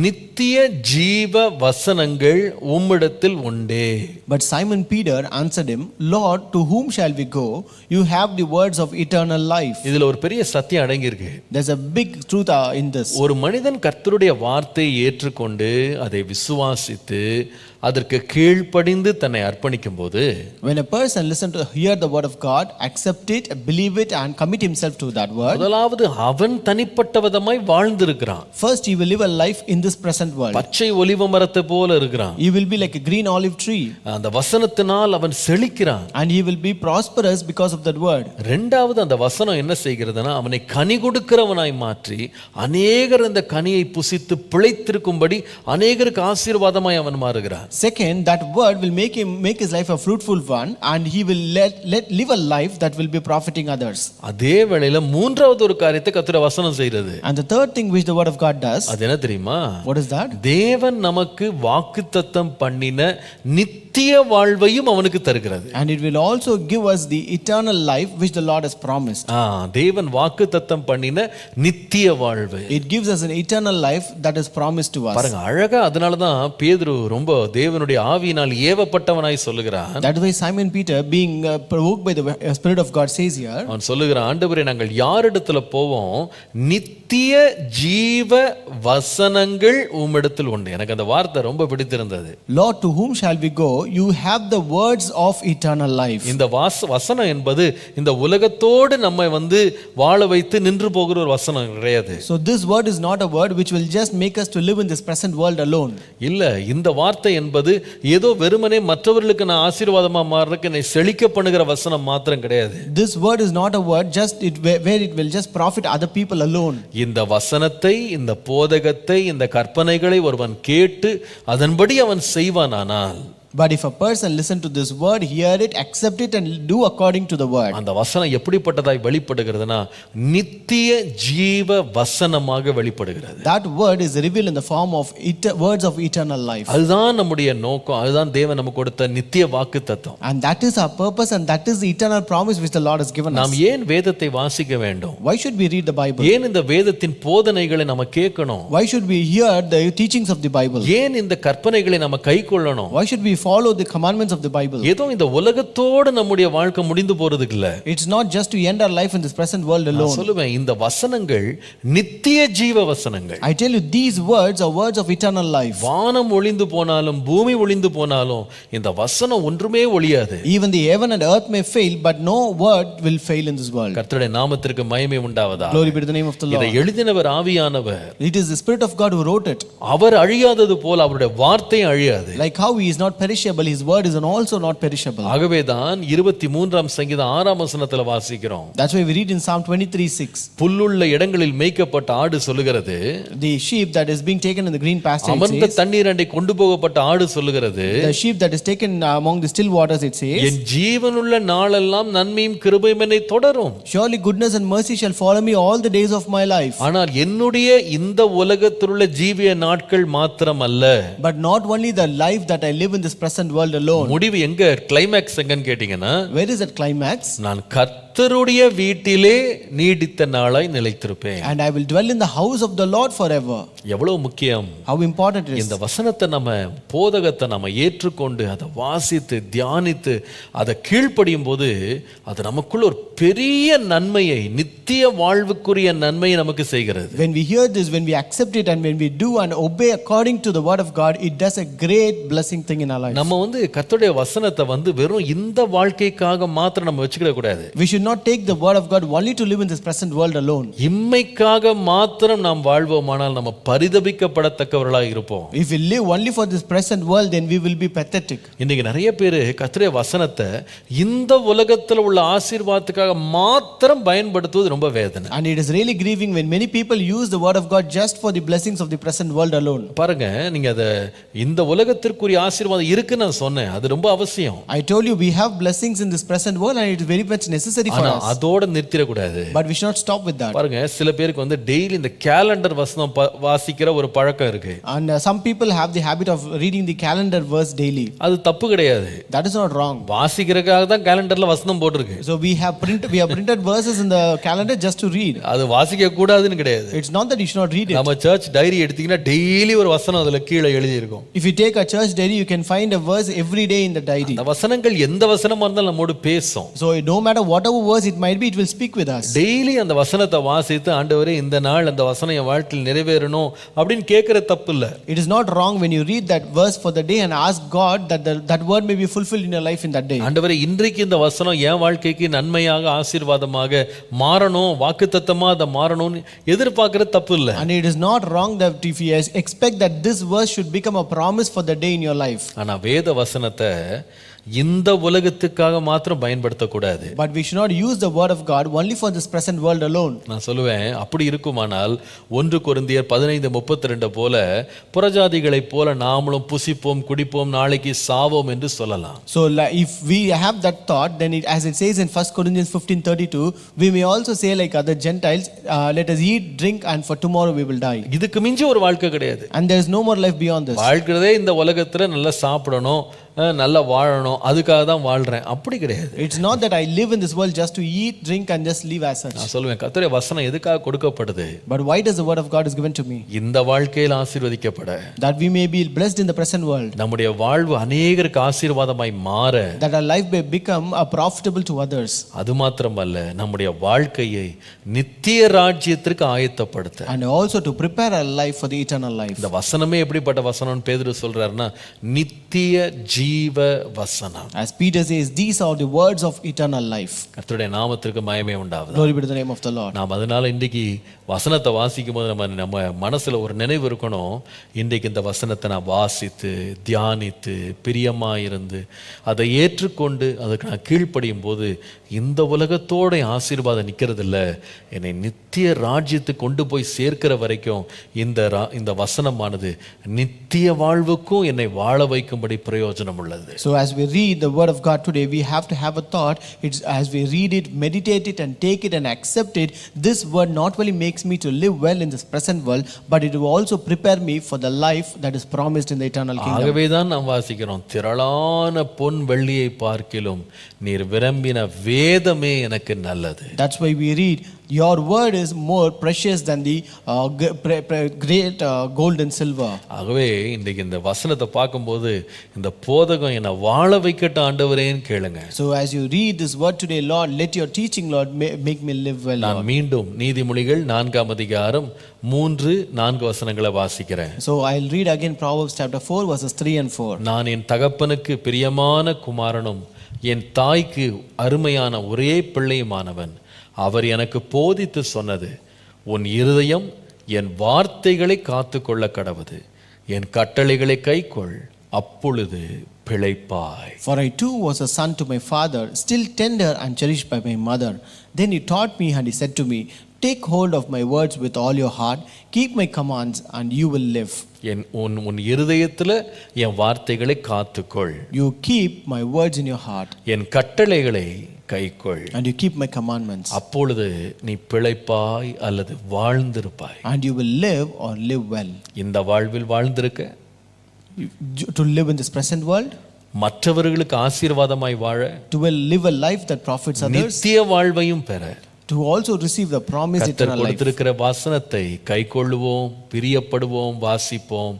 நித்திய ஜீவ வசனங்கள் உம்மிடத்தில் உண்டே. But Simon Peter answered him, Lord, to whom shall we go? You have the words of eternal life. இதுல ஒரு பெரிய சத்தியம் அடங்கி இருக்கு. There's a big truth in this. ஒரு மனிதன் கர்த்தருடைய வார்த்தையை ஏற்றுக்கொண்டு அதை விசுவாசித்து அதற்கு கீழ்ப்படிந்து தன்னை அர்ப்பணிக்கும் போது, when a person listen to hear the word of God, accept it, believe it and commit himself to that word, முதலாவது அவன் தனிப்பட்ட விதமாய் வாழ்ந்திருக்கிறான். first he will live a life in this present world. பச்சை ஒலிவ மரத்தை போல இருக்கிறான். He will be like a green olive tree. அந்த வசனத்தினால் அவன் செழிக்கிறான். And he will be prosperous because of that word. இரண்டாவது அந்த வசனம் என்ன செய்கிறதுனா, அவனை கனி கொடுக்கிறவனாய் மாற்றி அநேகர் அந்த கனியை புசித்து பிழைத்திருக்கும்படி அநேகருக்கு ஆசீர்வாதமாய் அவன் மாறுகிறான். Second, that word will make his life a fruitful one, and he will live a life that will be profiting others. அதே வேளையில மூன்றாவது ஒரு காரியத்தை கர்த்தருடைய வசனம் செய்கிறது. And the third thing which the word of God does, அது என்ன தெரியுமா? what is that? தேவன் நமக்கு வாக்குத்தத்தம் பண்ணின நித்திய வாழ்வையும் அவனுக்கு தருகிறது. And it will also give us the eternal life which the Lord has promised. தேவன் வாக்குத்தத்தம் பண்ணின நித்திய வாழ்வு. It gives us an eternal life that is promised to us. பாருங்க, அழகா அதனால தான் பேதுரு ரொம்ப தேவனுடைய ஆவியினால் ஏவப்பட்டவனாய் சொல்லுகிறான். That is why Simon Peter, being provoked by the Spirit of God, says here, அவன் சொல்லுகிறான், ஆண்டவரே, நாங்கள் யாரிடத்துல போவோம்? நித்திய ஜீவ வசனங்கள் உம்மிடத்தில் உண்டு. எனக்கு அந்த வார்த்தை ரொம்ப பிடித்திருந்தது. Lord, to whom shall we go? You have the words of eternal life. இந்த வசனம் என்பது இந்த உலகத்தோடு நம்மை வந்து வாழ வைத்து நின்று போகிற ஒரு வசனம் கிடையாது. So this word is not a word which will just make us to live in this present world alone. இல்ல, இந்த வார்த்தை என்பது ஏதோ வெறுமனே மற்றவர்களுக்கு நான் ஆசீர்வாதமா மாறதுக்கு என்னை செழிக்க பண்ணுகிற வசனம் மாத்திரம் கிடையாது. This word is not a word where it will just profit other people alone. இந்த வசனத்தை, இந்த போதகத்தை, இந்த கற்பனைகளை ஒருவன் கேட்டு அதன்படி அவன் செய்வானானால், But if a person listen to this word, hear it, accept it and do according to the word, அந்த வசனம் எப்படிப்பட்டதாய் வெளிப்படுகிறதுனா நித்திய ஜீவ வசனமாக வெளிப்படுகிறது. that word is revealed in the form of words of eternal life. அதுதான் நம்முடைய நோக்கம். அதுதான் தேவன் நமக்கு கொடுத்த நித்திய வாக்குத்தத்தம். And that is our purpose and that is the eternal promise which the Lord has given us. நாம் ஏன் வேதத்தை வாசிக்க வேண்டும்? Why should we read the Bible? ஏன் இந்த வேதத்தின் போதனைகளை நம்ம கேட்கணும்? Why should we hear the teachings of the Bible? ஏன் இந்த கற்பனைகளை நம்ம கைக்கொள்ளணும்? Why should we follow the commandments of the Bible. ஏதோ இந்த உலகத்தோட நம்முடைய வாழ்க்கை முடிந்து போறதுக்கு இல்ல. It's not just to end our life in this present world நான் alone. சொல்லுவேன் இந்த வசனங்கள் நித்திய ஜீவ வசனங்கள். I tell you, these words are words of eternal life. வானம் ஒளிந்து போனாலும் பூமி ஒளிந்து போனாலும் இந்த வசனம் ஒன்றுமே ஒளியாது. Even the heaven and earth may fail, but no word will fail in this world. கர்த்தருடைய நாமத்திற்கு மகிமை உண்டாவதா. Glory be to the name of the இதை Lord. எழுதினவர் ஆவியானவர். It is the Spirit of God who wrote it. அவர் அழியாதது போல அவருடைய வார்த்தை அழியாது. Like how he is not perishable, his word is also not perishable. ஆகவேதான் 23ஆம் சங்கீதம் 6ஆம் வசனத்துல வாசிக்கிறோம். That's why we read in Psalm 23:6. புல்லுள்ள இடங்களில் மேய்க்கப்பட்ட ஆடு சொல்லுகிறது. The sheep that is being taken in the green pasture, it அமர்ந்த says. தண்ணீர் அண்டை கொண்டு போகப்பட்ட ஆடு சொல்லுகிறது. The sheep that is taken among the still waters, it says. என் ஜீவனுள்ள நாளெல்லாம் நன்மையும் கிருபையும் என்னை தொடரும். Surely goodness and mercy shall follow me all the days of my life. ஆனால் என்னுடைய இந்த உலகத்திலுள்ள ஜீவிய நாட்கள் மாத்திரம் அல்ல. But not only the life that I live in this present world alone. முடிவு எங்க கிளைமேக்ஸ் எங்கன்னு கேட்டீங்கன்னா, Where is that climax? நான் கர்த்தருடைய வீட்டிலே நீடித்த நாளாய் நிலைத்திருப்பேன். And I will dwell in the house of the Lord forever. எவ்வளவு முக்கியம். How important it is. இந்த வசனத்தை நம்ம போதகத்தை நம்ம ஏற்றுக்கொண்டு அதை வாசித்து தியானித்து அதை கீழ்ப்படியும் போது அது நமக்குள்ள ஒரு பெரிய நன்மையை, நித்திய வாழ்வுக்குரிய நன்மையை நமக்கு செய்கிறது. When we hear this, when we accept it, and when we do and obey according to the word of God, it does a great blessing thing in our life. நம்ம கர்த்தருடைய வசனத்தை வெறும் இந்த வாழ்க்கைக்காக மாத்திரம் நம்ம வச்சுக்கிட கூடாது. We should not take the word of God only to live in this present world alone. இம்மைக்காக மாத்திரம் நாம் வாழ்வோமானால் நம்ம பரிதபிக்கப்படத்தக்கவர்களாக இருப்போம். If we live only for this present world, then we will be pathetic. இன்னைக்கு நிறைய பேர் கர்த்தருடைய வசனத்தை இந்த உலகத்துல உள்ள ஆசீர்வாதத்துக்காக மாத்திரம் பயன்படுத்துவது ரொம்ப வேதனை. And it is really grieving when many people use the word of God just for the blessings of the present world alone. பாருங்க, நீங்க அத இந்த உலகத்திற்குரிய ஆசீர்வாதம் இருக்குன்னு நான் சொன்னேன், அது ரொம்ப அவசியம். I told you we have blessings in this present world and it is very much necessary for ஆனா us. அதோட நிறுத்திட கூடாது. But we should not stop with that. பாருங்க, சில பேருக்கு டெய்லி இந்த கேலண்டர் வசனம் வாசிக்கிற ஒரு பழக்கம் இருக்கு. And some people have the habit of reading the calendar verse daily. அது தப்பு கிடையாது. That is not wrong. வாசிக்கிறதுக்காக தான் கேலண்டர்ல வசனம் போட்டுருக்கு. So we have printed verses in the calendar just to read. அது வாசிக்க கூடாதுன்னு கிடையாது. It's not that you should not read it. நம்ம சர்ச் டைரி எடுத்தீங்கன்னா டெய்லி ஒரு வசனம் அதுல கீழே எழுதி இருக்கும். If you take a church diary, you can find a verse every day in the diary. அந்த வசனங்கள் எந்த வசனமா இருந்தாலும் நம்மோடு பேசும். So no matter whatever verse it might be, it will speak with us. Daily அந்த வசனத்தை வாசித்து, ஆண்டவரே இந்த நாள் அந்த வசனம் என் வாழ்க்கையில் நிறைவேறணும் அப்படின்னு கேட்கிற தப்பு இல்ல. It is not wrong when you read that verse for the day and ask God that that word may be fulfilled in your life in that day. ஆண்டவரே இன்றைக்கு இந்த வசனம் என் வாழ்க்கைக்கு நன்மையாக ஆசீர்வாதமாக மாறணும், வாக்குத்தத்தமா அதை மாறணும்னு எதிர்பார்க்கிற தப்பு இல்ல. And it is not wrong that if you expect that this verse should become a promise for the day in your life. ஆனா வேத வசனத்தை இந்த உலகத்துக்காக மாத்திரம் பயன்படுத்தக்கூடாது. But we should not use the word of God only for this present world alone. நான் சொல்லுவேன், அப்படி இருக்குமானால் 1 கொரிந்தியர் 15:32 போல புறஜாதிகளைப் போல நாமளும் புசிப்போம் குடிப்போம் நாளைக்கு சாவோம் என்று சொல்லலாம். So if we have that thought, then as it says in 1 Corinthians 15:32, we may also say like other Gentiles, let us eat, drink, and for tomorrow we will die. இதுக்கு மிஞ்சி ஒரு வாழ்க்கை கிடையாது. And there is no more life beyond this. வாழ்கிறதே இந்த உலகத்துல நல்லா சாப்பிடணும், நல்லா வாழணும், அதுக்காக தான் வாழ்றேன், அப்படி கிடையாது. It's not that I live in this world just to eat, drink, and just live as such. நான் சொல்லுவேன், கர்த்தருடைய வசனம் எதுக்காக கொடுக்கப்படுது? But why does the word of God is given to me? இந்த வாழ்க்கையில் ஆசீர்வதிக்கப்பட, that we may be blessed in the present world, நம்முடைய வாழ்வு அநேகருக்கு ஆசீர்வாதமாய் மாற, that our life may become profitable to others. அது மாத்திரமல்ல, நம்முடைய வாழ்க்கையை நித்திய ராஜ்யத்திற்கு ஆயத்தப்படுத்த, and also to prepare our life for the eternal life. இந்த வசனமே எப்படிப்பட்ட வசனம்னு பேதுரு சொல்றாருன்னா, நித்திய ஜீவ வசனம். As Peter says, these are the words of eternal life. கர்த்தருடைய நாமத்திற்கு மகிமை உண்டாவதாக. Glory be to the name of the Lord. நாம் அதனால இன்றைக்கு வசனத்தை வாசிக்கும் போது நம்ம மனசுல ஒரு நினைவு இருக்கணும், இன்றைக்கு இந்த வசனத்தை நான் வாசித்து தியானித்து பிரியமாயிருந்து அதை ஏற்றுக்கொண்டு அதுக்கு நான் கீழ்ப்படியும் போது இந்த உலகத்தோட ஆசீர்வாதம் நிற்கிறது இல்லை, என்னை நித்திய ராஜ்யத்துக்கு கொண்டு போய் சேர்க்கிற வரைக்கும் இந்த வசனமானது நித்திய வாழ்வுக்கும் என்னை வாழ வைக்கும்படி பிரயோஜனம் உள்ளது. So as we read the word of God today, we have to have a thought. It's as we read it, meditate it, and take it and accept it, this word not only makes me to live well in this present world, but it will also prepare me for the life that is promised in the eternal kingdom. ஆகவே தான் நாம் வாசிக்கிறோம், திரளான பொன் வெள்ளியை பார்க்கிலும் நீர் விரும்பின வேதமே எனக்கு நல்லது. That's why we read, your word is more precious than the great gold and silver. ஆகவே இன்றைக்கு இந்த வசனத்தை பார்க்கும்போது இந்த போதகம் என்னை வாழ வைக்கட்டும் ஆண்டவரேன்னு கேளுங்க. So as you read this word today, Lord, let your teaching, Lord, make me live well. நான் மீண்டும் நீதிமொழிகள் 4ஆம் அதிகாரம் 3-4 வசனங்களை வாசிக்கிறேன். So I'll read again Proverbs chapter 4 verses 3 and 4. நான் என் தகப்பனுக்கு பிரியமான குமாரனும் என் தாய்க்கு அருமையான ஒரே பிள்ளையுமானவன். அவர் எனக்கு போதித்து சொன்னது, உன் இருதயம் என் வார்த்தைகளை காத்துக்கொள்ள கடவது, என் கட்டளைகளை கைக்கொள், அப்பொழுது பிழைப்பாய். For I too was a son to my father, still tender and cherished by my mother. Then he taught me and he said to me, take hold of my words with all your heart, keep my commands and you will live. உன் இருதயத்தில் என் வார்த்தைகளை காத்துக்கொள். You keep my words in your heart. என் கட்டளைகளை கைக்கொள். And you keep my commandments. அப்பொழுது நீ பிழைப்பாய் அல்லது வாழ்ந்திருப்பாய். And you will live or live well. இந்த வாழ்வில் வாழ்ந்திருக்க, to live in this present world, மற்றவர்களுக்கு ஆசீர்வாதமாய் வாழ, to will live a life that profits others, நித்திய வாழ்வையும் பெற, to also receive the promised eternal life. கொடுத்திருக்கிற வசனத்தை கைக்கொள்ளுவோம், பிரியப்படுவோம், வாசிப்போம்,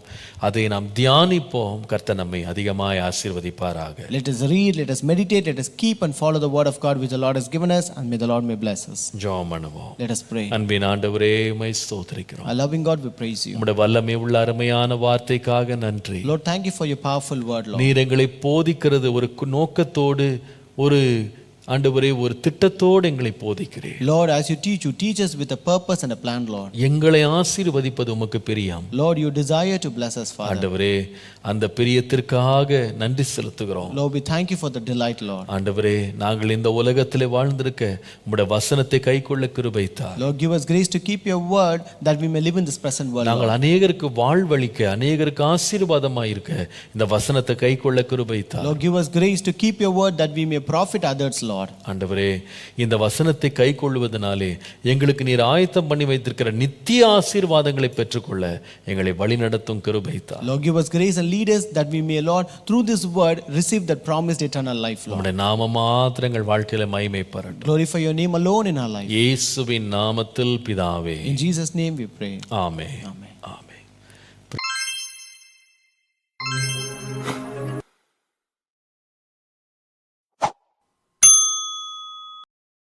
அதை நாம் தியானிப்போம். கர்த்தர் நம்மை அதிகமாய் ஆசீர்வதிப்பாராக. Let us read, let us meditate, let us keep and follow the word of God which the Lord has given us, and may the Lord may bless us. ஜெபம் பண்ணுவோம். Let us pray. அன்பின் ஆண்டவரே, உம்மை ஸ்தோத்திரிக்கிறோம். Our loving God, we praise you. உம்முடைய வல்லமை உள்ள அருமையான வார்த்தைக்காக நன்றி. Lord, thank you for your powerful word, Lord. நீர் எங்களை போதிக்கிறது ஒரு நோக்கத்தோடு, ஒரு ஆண்டவரே ஒரு திட்டத்தோடு எங்களை போதிக்கிறீர். Lord, as you teach us with a purpose and a plan, Lord. எங்களை ஆசீர்வதிப்பது உமக்கு பிரியம். Lord, you desire to bless us, Father. ஆண்டவரே, அந்த பிரியத்திற்காக நன்றி செலுத்துகிறோம். Lord, we thank you for the delight, Lord. ஆண்டவரே, நாங்கள் இந்த உலகத்திலே வாழ்ந்திருக்க உம்முடைய வசனத்தை கைக்கொள்ள கிருபை தார். Lord, give us grace to keep your word that we may live in this present world. நாங்கள் அநேகருக்கு வாழ்வளிக்க, அநேகருக்கு ஆசீர்வாதமாய் இருக்க இந்த வசனத்தை கைக்கொள்ள கிருபை தார். Lord, give us grace to keep your word that we may profit others, Lord. ஆண்டவரே, இந்த வசனத்தை கைக்கொள்வதனாலே எங்களுக்கு நீர் ஆயத்தம் பண்ணி வைத்திருக்கிற நித்திய ஆசீர்வாதங்களை பெற்றுக்கொள்ள எங்களை வழிநடத்தும் கிருபை தார். Lord, give us grace and lead us that we may, Lord, through this word receive that promised eternal life, Lord. உம்முடைய நாமம் மாத்திரம் எங்கள் வாழ்க்கையில மகிமைப்படட்டும். Glorify your name alone in our life. இயேசுவின் நாமத்தில் பிதாவே. In Jesus' name we pray. Amen. Amen. Amen.